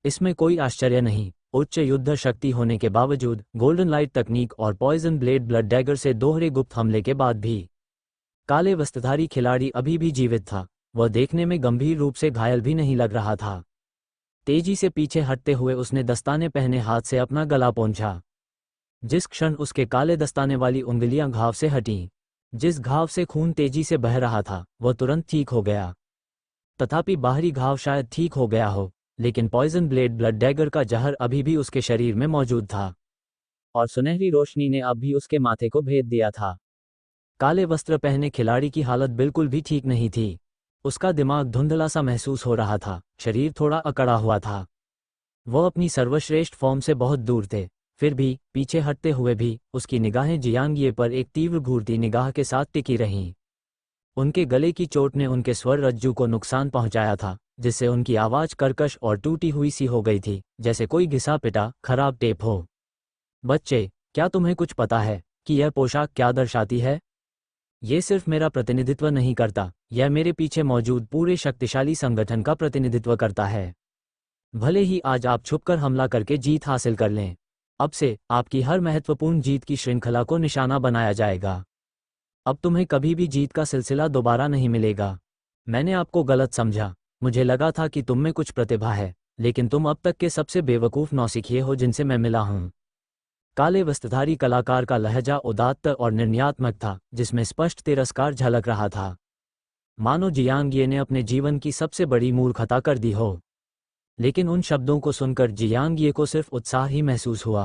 इसमें कोई आश्चर्य नहीं, उच्च युद्ध शक्ति होने के बावजूद गोल्डन लाइट तकनीक और पॉइजन ब्लेड ब्लड डैगर से दोहरे गुप्त हमले के बाद भी काले वस्त्रधारी खिलाड़ी अभी भी जीवित था। वह देखने में गंभीर रूप से घायल भी नहीं लग रहा था। तेजी से पीछे हटते हुए उसने दस्ताने पहने हाथ से अपना गला पोंछा। जिस क्षण उसके काले दस्ताने वाली उंगलियां घाव से हटीं, जिस घाव से खून तेजी से बह रहा था वह तुरंत ठीक हो गया। तथापि बाहरी घाव शायद ठीक हो गया हो, लेकिन पॉइजन ब्लेड ब्लड डैगर का जहर अभी भी उसके शरीर में मौजूद था और सुनहरी रोशनी ने अब भी उसके माथे को भेद दिया था। काले वस्त्र पहने खिलाड़ी की हालत बिल्कुल भी ठीक नहीं थी। उसका दिमाग धुंधला सा महसूस हो रहा था, शरीर थोड़ा अकड़ा हुआ था। वह अपनी सर्वश्रेष्ठ फॉर्म से बहुत दूर थे। फिर भी पीछे हटते हुए भी उसकी निगाहें जियांग ये पर एक तीव्र घूरती निगाह के साथ टिकी रहीं। उनके गले की चोट ने उनके स्वर रज्जू को नुकसान पहुंचाया था, जिससे उनकी आवाज कर्कश और टूटी हुई सी हो गई थी, जैसे कोई घिसा पिटा खराब टेप हो। बच्चे, क्या तुम्हें कुछ पता है कि यह पोशाक क्या दर्शाती है? ये सिर्फ मेरा प्रतिनिधित्व नहीं करता, यह मेरे पीछे मौजूद पूरे शक्तिशाली संगठन का प्रतिनिधित्व करता है। भले ही आज आप छुपकर हमला करके जीत हासिल कर लें, अब से आपकी हर महत्वपूर्ण जीत की श्रृंखला को निशाना बनाया जाएगा। अब तुम्हें कभी भी जीत का सिलसिला दोबारा नहीं मिलेगा। मैंने आपको गलत समझा। मुझे लगा था कि तुम में कुछ प्रतिभा है, लेकिन तुम अब तक के सबसे बेवकूफ़ नौसिखिए हो जिनसे मैं मिला हूं। काले वस्त्रधारी कलाकार का लहजा उदात्त और निर्णयात्मक था, जिसमें स्पष्ट तिरस्कार झलक रहा था, मानो जियांग ये ने अपने जीवन की सबसे बड़ी मूर्खता कर दी हो। लेकिन उन शब्दों को सुनकर जियांग ये को सिर्फ उत्साह ही महसूस हुआ।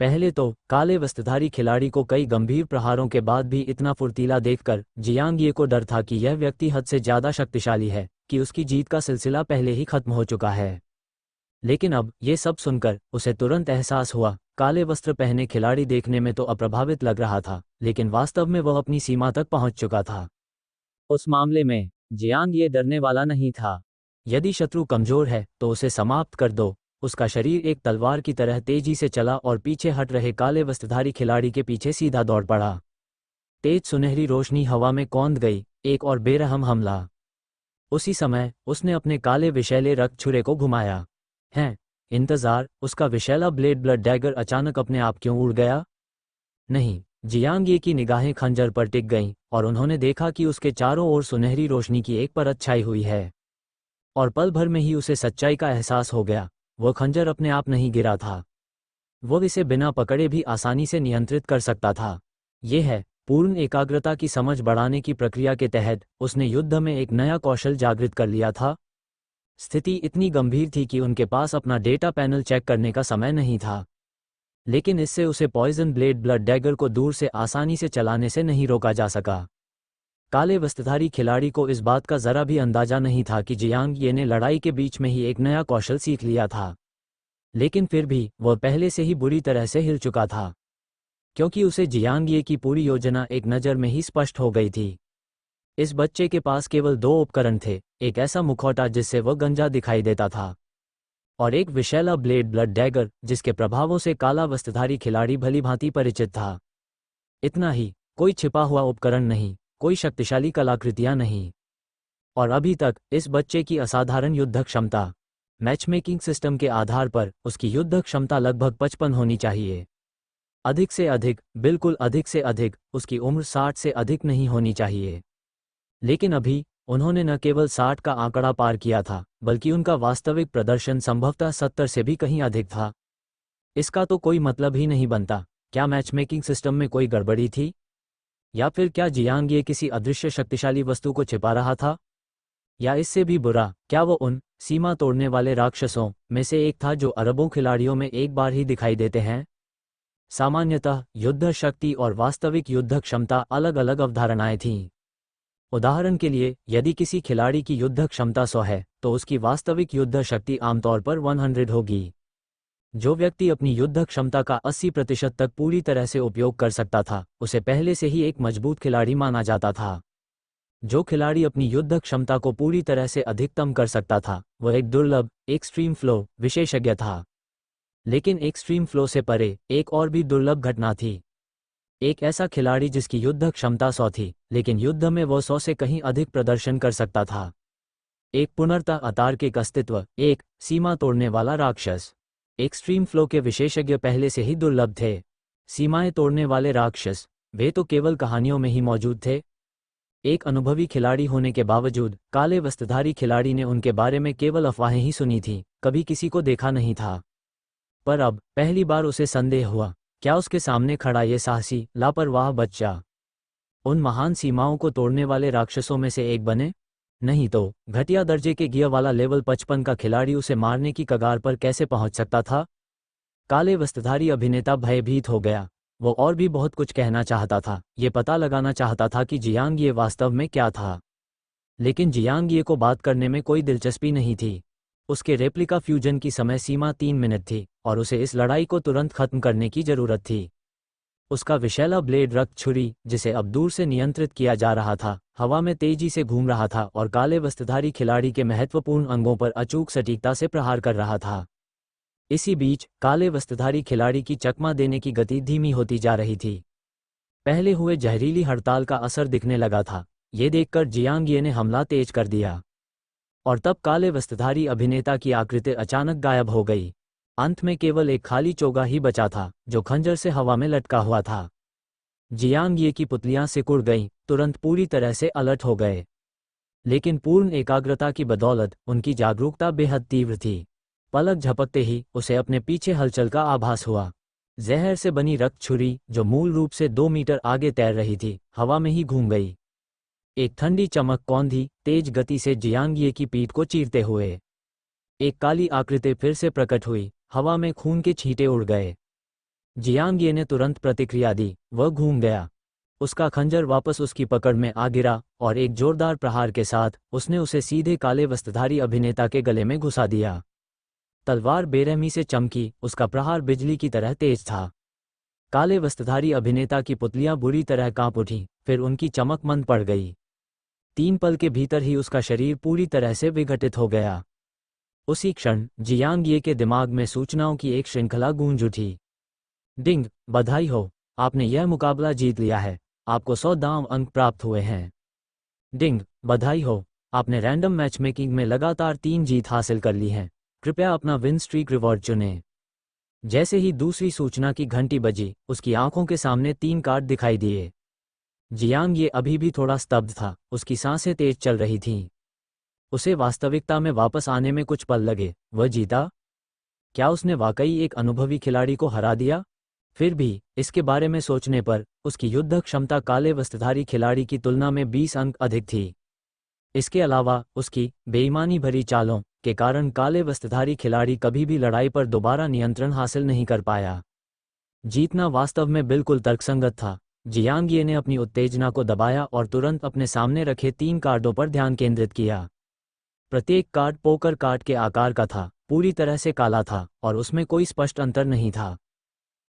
पहले तो काले वस्त्रधारी खिलाड़ी को कई गंभीर प्रहारों के बाद भी इतना फुर्तीला देखकर जियांग ये को डर था कि यह व्यक्ति हद से ज्यादा शक्तिशाली है, कि उसकी जीत का सिलसिला पहले ही खत्म हो चुका है। लेकिन अब ये सब सुनकर उसे तुरंत एहसास हुआ, काले वस्त्र पहने खिलाड़ी देखने में तो अप्रभावित लग रहा था, लेकिन वास्तव में वह अपनी सीमा तक पहुंच चुका था। उस मामले में जियांग ये डरने वाला नहीं था। यदि शत्रु कमजोर है तो उसे समाप्त कर दो। उसका शरीर एक तलवार की तरह तेजी से चला और पीछे हट रहे काले वस्त्रधारी खिलाड़ी के पीछे सीधा दौड़ पड़ा। तेज सुनहरी रोशनी हवा में कौंध गई, एक और बेरहम हमला। उसी समय उसने अपने काले विषैले रक्त छुरे को घुमाया। हैं, इंतजार, उसका विशैला ब्लेड ब्लड डैगर अचानक अपने आप क्यों उड़ गया? नहीं, जियांग ये की निगाहें खंजर पर टिक गईं और उन्होंने देखा कि उसके चारों ओर सुनहरी रोशनी की एक परत छाई हुई है। और पल भर में ही उसे सच्चाई का एहसास हो गया, वह खंजर अपने आप नहीं गिरा था। वह इसे बिना पकड़े भी आसानी से नियंत्रित कर सकता था। यह है, पूर्ण एकाग्रता की समझ बढ़ाने की प्रक्रिया के तहत उसने युद्ध में एक नया कौशल जागृत कर लिया था। स्थिति इतनी गंभीर थी कि उनके पास अपना डेटा पैनल चेक करने का समय नहीं था, लेकिन इससे उसे पॉइजन ब्लेड ब्लड डैगर को दूर से आसानी से चलाने से नहीं रोका जा सका। काले वस्त्रधारी खिलाड़ी को इस बात का जरा भी अंदाजा नहीं था कि जियांग ये ने लड़ाई के बीच में ही एक नया कौशल सीख लिया था। लेकिन फिर भी वह पहले से ही बुरी तरह से हिल चुका था, क्योंकि उसे जियांग ये की पूरी योजना एक नज़र में ही स्पष्ट हो गई थी। इस बच्चे के पास केवल दो उपकरण थे, एक ऐसा मुखौटा जिससे वह गंजा दिखाई देता था, और एक विशैला ब्लेड ब्लड डैगर जिसके प्रभावों से काला वस्त्रधारी खिलाड़ी भलीभांति परिचित था। इतना ही, कोई छिपा हुआ उपकरण नहीं, कोई शक्तिशाली कलाकृतियां नहीं। और अभी तक इस बच्चे की असाधारण युद्ध क्षमता, मैचमेकिंग सिस्टम के आधार पर उसकी युद्ध क्षमता लगभग 55 होनी चाहिए। अधिक से अधिक, बिल्कुल अधिक से अधिक, उसकी उम्र 60 से अधिक नहीं होनी चाहिए। लेकिन अभी उन्होंने न केवल 60 का आंकड़ा पार किया था, बल्कि उनका वास्तविक प्रदर्शन संभवतः 70 से भी कहीं अधिक था। इसका तो कोई मतलब ही नहीं बनता, क्या मैचमेकिंग सिस्टम में कोई गड़बड़ी थी? या फिर क्या जियांग ये किसी अदृश्य शक्तिशाली वस्तु को छिपा रहा था? या इससे भी बुरा, क्या वो उन सीमा तोड़ने वाले राक्षसों में से एक था जो अरबों खिलाड़ियों में एक बार ही दिखाई देते हैं? सामान्यतः युद्ध शक्ति और वास्तविक युद्ध क्षमता अलग अलग अवधारणाएं थीं। उदाहरण के लिए, यदि किसी खिलाड़ी की युद्ध क्षमता 100 है, तो उसकी वास्तविक युद्ध शक्ति आमतौर पर 100 होगी। जो व्यक्ति अपनी युद्ध क्षमता का 80% तक पूरी तरह से उपयोग कर सकता था, उसे पहले से ही एक मजबूत खिलाड़ी माना जाता था। जो खिलाड़ी अपनी युद्ध क्षमता को पूरी तरह से अधिकतम कर सकता था, वह एक दुर्लभ एक्सट्रीम फ्लो विशेषज्ञ था। लेकिन एक्सट्रीम फ्लो से परे एक और भी दुर्लभ घटना थी। एक ऐसा खिलाड़ी जिसकी युद्ध क्षमता 100 थी, लेकिन युद्ध में वो 100 से कहीं अधिक प्रदर्शन कर सकता था। एक पुनर्ता अतार्किक अस्तित्व, एक सीमा तोड़ने वाला राक्षस। एक्सट्रीम फ्लो के विशेषज्ञ पहले से ही दुर्लभ थे। सीमाएं तोड़ने वाले राक्षस, वे तो केवल कहानियों में ही मौजूद थे। एक अनुभवी खिलाड़ी होने के बावजूद काले वस्त्रधारी खिलाड़ी ने उनके बारे में केवल अफवाहें ही सुनी थीं, कभी किसी को देखा नहीं था। पर अब पहली बार उसे संदेह हुआ, क्या उसके सामने खड़ा ये साहसी, लापरवाह बच्चा उन महान सीमाओं को तोड़ने वाले राक्षसों में से एक बने? नहीं तो घटिया दर्जे के गियर वाला लेवल 55 का खिलाड़ी उसे मारने की कगार पर कैसे पहुंच सकता था? काले वस्त्रधारी अभिनेता भयभीत हो गया। वो और भी बहुत कुछ कहना चाहता था, ये पता लगाना चाहता था कि जियांग ये वास्तव में क्या था। लेकिन जियांग ये को बात करने में कोई दिलचस्पी नहीं थी। उसके रेप्लिका फ्यूजन की समय सीमा 3 मिनट थी, और उसे इस लड़ाई को तुरंत खत्म करने की जरूरत थी। उसका विशैला ब्लेड रक्त छुरी, जिसे अब दूर से नियंत्रित किया जा रहा था, हवा में तेजी से घूम रहा था और काले वस्त्रधारी खिलाड़ी के महत्वपूर्ण अंगों पर अचूक सटीकता से प्रहार कर रहा था। इसी बीच काले वस्त्रधारी खिलाड़ी की चकमा देने की गति धीमी होती जा रही थी। पहले हुए जहरीली हड़ताल का असर दिखने लगा था। ये देखकर जियांग ये ने हमला तेज कर दिया, और तब काले वस्त्रधारी अभिनेता की आकृति अचानक गायब हो गई। अंत में केवल एक खाली चोगा ही बचा था, जो खंजर से हवा में लटका हुआ था। जियांग ये की पुतलियां सिकुड़ गईं, तुरंत पूरी तरह से अलर्ट हो गए। लेकिन पूर्ण एकाग्रता की बदौलत उनकी जागरूकता बेहद तीव्र थी। पलक झपकते ही उसे अपने पीछे हलचल का आभास हुआ। जहर से बनी रक्त छुरी, जो मूल रूप से 2 मीटर आगे तैर रही थी, हवा में ही घूम गई। एक ठंडी चमक कौंधी तेज गति से जियांग ये की पीठ को चीरते हुए। एक काली आकृति फिर से प्रकट हुई, हवा में खून के छींटे उड़ गए। जियांग ये ने तुरंत प्रतिक्रिया दी, वह घूम गया। उसका खंजर वापस उसकी पकड़ में आ गिरा और एक जोरदार प्रहार के साथ उसने उसे सीधे काले वस्त्रधारी अभिनेता के गले में घुसा दिया। तलवार बेरहमी से चमकी, उसका प्रहार बिजली की तरह तेज था। काले वस्त्रधारी अभिनेता की पुतलियां बुरी तरह कांप उठीं, फिर उनकी चमक मंद पड़ गई। 3 पल के भीतर ही उसका शरीर पूरी तरह से विघटित हो गया। उसी क्षण जियांग ये के दिमाग में सूचनाओं की एक श्रृंखला गूंज उठी। डिंग, बधाई हो, आपने यह मुकाबला जीत लिया है, आपको 100 दांव अंक प्राप्त हुए हैं। डिंग, बधाई हो, आपने रैंडम मैचमेकिंग में लगातार 3 जीत हासिल कर ली हैं, कृपया अपना विन स्ट्रीक रिवॉर्ड चुनें। जैसे ही दूसरी सूचना की घंटी बजी, उसकी आंखों के सामने 3 कार्ड दिखाई दिए। जियांग ये अभी भी थोड़ा स्तब्ध था, उसकी सांसें तेज चल रही थीं। उसे वास्तविकता में वापस आने में कुछ पल लगे। वह जीता? क्या उसने वाकई एक अनुभवी खिलाड़ी को हरा दिया? फिर भी इसके बारे में सोचने पर उसकी युद्ध क्षमता काले वस्त्रधारी खिलाड़ी की तुलना में 20 अंक अधिक थी। इसके अलावा उसकी बेईमानी भरी चालों के कारण काले वस्त्रधारी खिलाड़ी कभी भी लड़ाई पर दोबारा नियंत्रण हासिल नहीं कर पाया। जीतना वास्तव में बिल्कुल तर्कसंगत था। जियांग ये ने अपनी उत्तेजना को दबाया और तुरंत अपने सामने रखे 3 कार्डों पर ध्यान केंद्रित किया। प्रत्येक कार्ड पोकर कार्ड के आकार का था, पूरी तरह से काला था और उसमें कोई स्पष्ट अंतर नहीं था।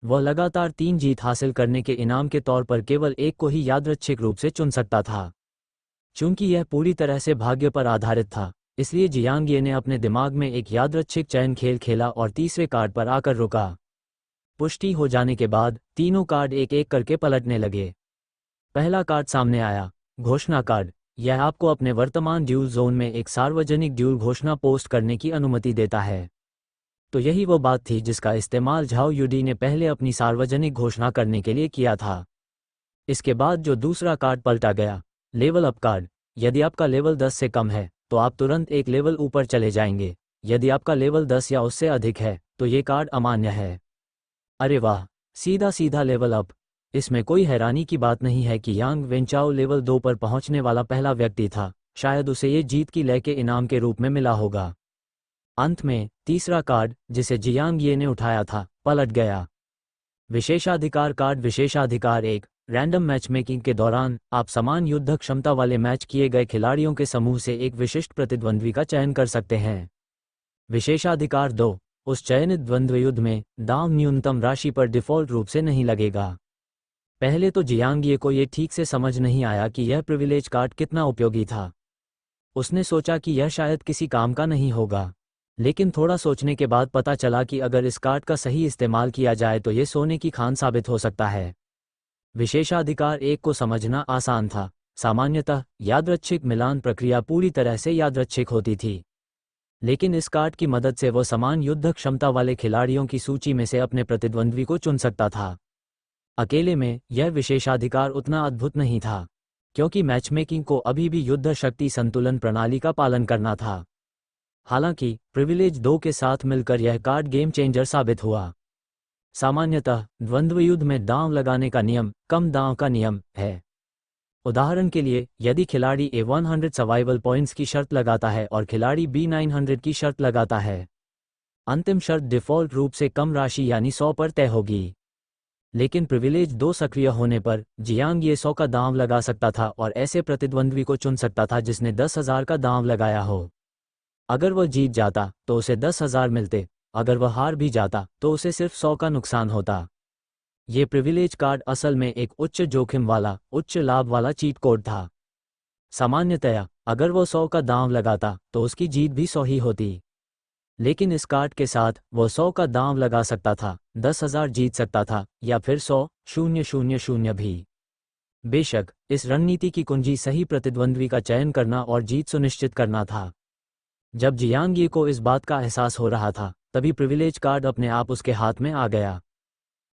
वह लगातार 3 जीत हासिल करने के इनाम के तौर पर केवल एक को ही यादृच्छिक रूप से चुन सकता था। चूंकि यह पूरी तरह से भाग्य पर आधारित था, इसलिए जियांग ये ने अपने दिमाग में एक यादृच्छिक चयन खेल खेला और तीसरे कार्ड पर आकर रुका। पुष्टि हो जाने के बाद तीनों कार्ड एक एक करके पलटने लगे। पहला कार्ड सामने आया, घोषणा कार्ड। यह आपको अपने वर्तमान ड्यूल जोन में एक सार्वजनिक ड्यूल घोषणा पोस्ट करने की अनुमति देता है। तो यही वो बात थी जिसका इस्तेमाल झाओ युडी ने पहले अपनी सार्वजनिक घोषणा करने के लिए किया था। इसके बाद जो दूसरा कार्ड पलटा गया, लेवल अप कार्ड। यदि आपका लेवल 10 से कम है तो आप तुरंत एक लेवल ऊपर चले जाएंगे। यदि आपका लेवल 10 या उससे अधिक है तो ये कार्ड अमान्य है। अरे वाह, सीधा सीधा लेवल अप। इसमें कोई हैरानी की बात नहीं है कि यांग वेंचाओ लेवल 2 पर पहुंचने वाला पहला व्यक्ति था। शायद उसे ये जीत की लय के इनाम के रूप में मिला होगा। अंत में तीसरा कार्ड जिसे जियांग ये ने उठाया था, पलट गया। विशेषाधिकार कार्ड। विशेषाधिकार 1, रैंडम मैचमेकिंग के दौरान आप समान युद्ध क्षमता वाले मैच किए गए खिलाड़ियों के समूह से एक विशिष्ट प्रतिद्वंद्वी का चयन कर सकते हैं। विशेषाधिकार 2, उस चयनित द्वंद्व युद्ध में दांव न्यूनतम राशि पर डिफ़ॉल्ट रूप से नहीं लगेगा। पहले तो जियांग ये को ये ठीक से समझ नहीं आया कि यह प्रिविलेज कार्ड कितना उपयोगी था। उसने सोचा कि यह शायद किसी काम का नहीं होगा, लेकिन थोड़ा सोचने के बाद पता चला कि अगर इस कार्ड का सही इस्तेमाल किया जाए तो ये सोने की खान साबित हो सकता है। विशेषाधिकार 1 को समझना आसान था। सामान्यतः यादृच्छिक मिलान प्रक्रिया पूरी तरह से यादृच्छिक होती थी, लेकिन इस कार्ड की मदद से वह समान युद्ध क्षमता वाले खिलाड़ियों की सूची में से अपने प्रतिद्वंद्वी को चुन सकता था। अकेले में यह विशेषाधिकार उतना अद्भुत नहीं था, क्योंकि मैचमेकिंग को अभी भी युद्ध शक्ति संतुलन प्रणाली का पालन करना था। हालांकि प्रिविलेज 2 के साथ मिलकर यह कार्ड गेम चेंजर साबित हुआ। सामान्यतः द्वंद्व युद्ध में दांव लगाने का नियम कम दांव का नियम है। उदाहरण के लिए, यदि खिलाड़ी A100 सर्वाइवल पॉइंट्स की शर्त लगाता है और खिलाड़ी B900 की शर्त लगाता है, अंतिम शर्त डिफ़ॉल्ट रूप से कम राशि यानी 100 पर तय होगी। लेकिन प्रिविलेज 2 सक्रिय होने पर जियांग ये 100 का दांव लगा सकता था और ऐसे प्रतिद्वंद्वी को चुन सकता था जिसने 10,000 का दांव लगाया हो। अगर वह जीत जाता तो उसे 10,000 मिलते, अगर वह हार भी जाता तो उसे सिर्फ 100 का नुकसान होता। ये प्रिविलेज कार्ड असल में एक उच्च जोखिम वाला, उच्च लाभ वाला चीट कोड था। सामान्यतया अगर वह 100 का दांव लगाता तो उसकी जीत भी 100 ही होती, लेकिन इस कार्ड के साथ वह 100 का दांव लगा सकता था, 10,000 जीत सकता था या फिर 100,000 भी। बेशक इस रणनीति की कुंजी सही प्रतिद्वंद्वी का चयन करना और जीत सुनिश्चित करना था। जब जियांग ये को इस बात का एहसास हो रहा था, तभी प्रिविलेज कार्ड अपने आप उसके हाथ में आ गया।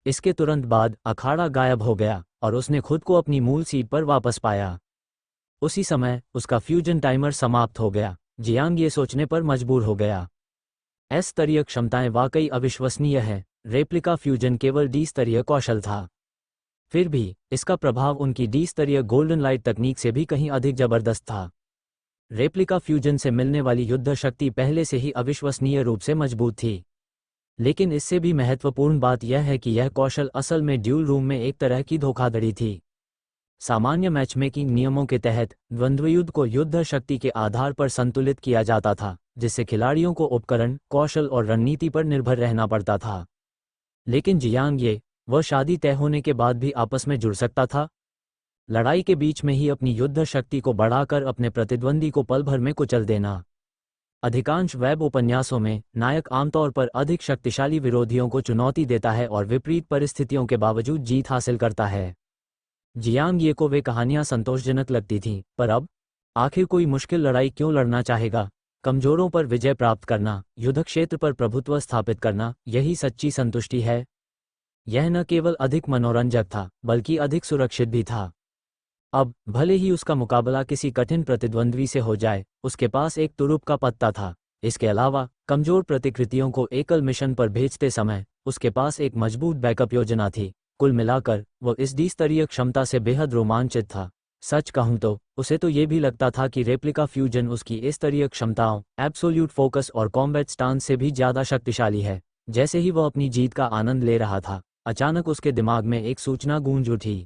इसके तुरंत बाद अखाड़ा गायब हो गया और उसने खुद को अपनी मूल सीट पर वापस पाया। उसी समय उसका फ्यूजन टाइमर समाप्त हो गया। जियांग ये सोचने पर मजबूर हो गया, स्तरीय क्षमताएं वाकई अविश्वसनीय है। रेप्लिका फ्यूजन केवल डी स्तरीय कौशल था। फिर भी इसका प्रभाव उनकी डी स्तरीय गोल्डन लाइट तकनीक से भी कहीं अधिक जबरदस्त था। रेप्लिका फ्यूजन से मिलने वाली युद्ध शक्ति पहले से ही अविश्वसनीय रूप से मजबूत थी, लेकिन इससे भी महत्वपूर्ण बात यह है कि यह कौशल असल में ड्यूल रूम में एक तरह की धोखाधड़ी थी। सामान्य मैचमेकिंग नियमों के तहत द्वंद्वयुद्ध को युद्ध शक्ति के आधार पर संतुलित किया जाता था, जिससे खिलाड़ियों को उपकरण, कौशल और रणनीति पर निर्भर रहना पड़ता था। लेकिन जियांग ये वह शादी तय होने के बाद भी आपस में जुड़ सकता था। लड़ाई के बीच में ही अपनी युद्ध शक्ति को बढ़ाकर अपने प्रतिद्वंदी को पल भर में कुचल देना। अधिकांश वेब उपन्यासों में नायक आमतौर पर अधिक शक्तिशाली विरोधियों को चुनौती देता है और विपरीत परिस्थितियों के बावजूद जीत हासिल करता है। जियांग ये को वे कहानियां संतोषजनक लगती थीं, पर अब आखिर कोई मुश्किल लड़ाई क्यों लड़ना चाहेगा? कमजोरों पर विजय प्राप्त करना, युद्ध क्षेत्र पर प्रभुत्व स्थापित करना, यही सच्ची संतुष्टि है। यह न केवल अधिक मनोरंजक था, बल्कि अधिक सुरक्षित भी था। अब भले ही उसका मुकाबला किसी कठिन प्रतिद्वंद्वी से हो जाए, उसके पास एक तुरुप का पत्ता था। इसके अलावा कमजोर प्रतिकृतियों को एकल मिशन पर भेजते समय उसके पास एक मजबूत बैकअप योजना थी। कुल मिलाकर वो इस डी स्तरीय क्षमता से बेहद रोमांचित था। सच कहूं तो उसे तो ये भी लगता था कि रेप्लिका फ्यूजन उसकी इस स्तरीय क्षमताओं, एब्सोल्यूट फोकस और कॉम्बैट स्टांस से भी ज्यादा शक्तिशाली है। जैसे ही वह अपनी जीत का आनंद ले रहा था, अचानक उसके दिमाग में एक सूचना गूंज उठी।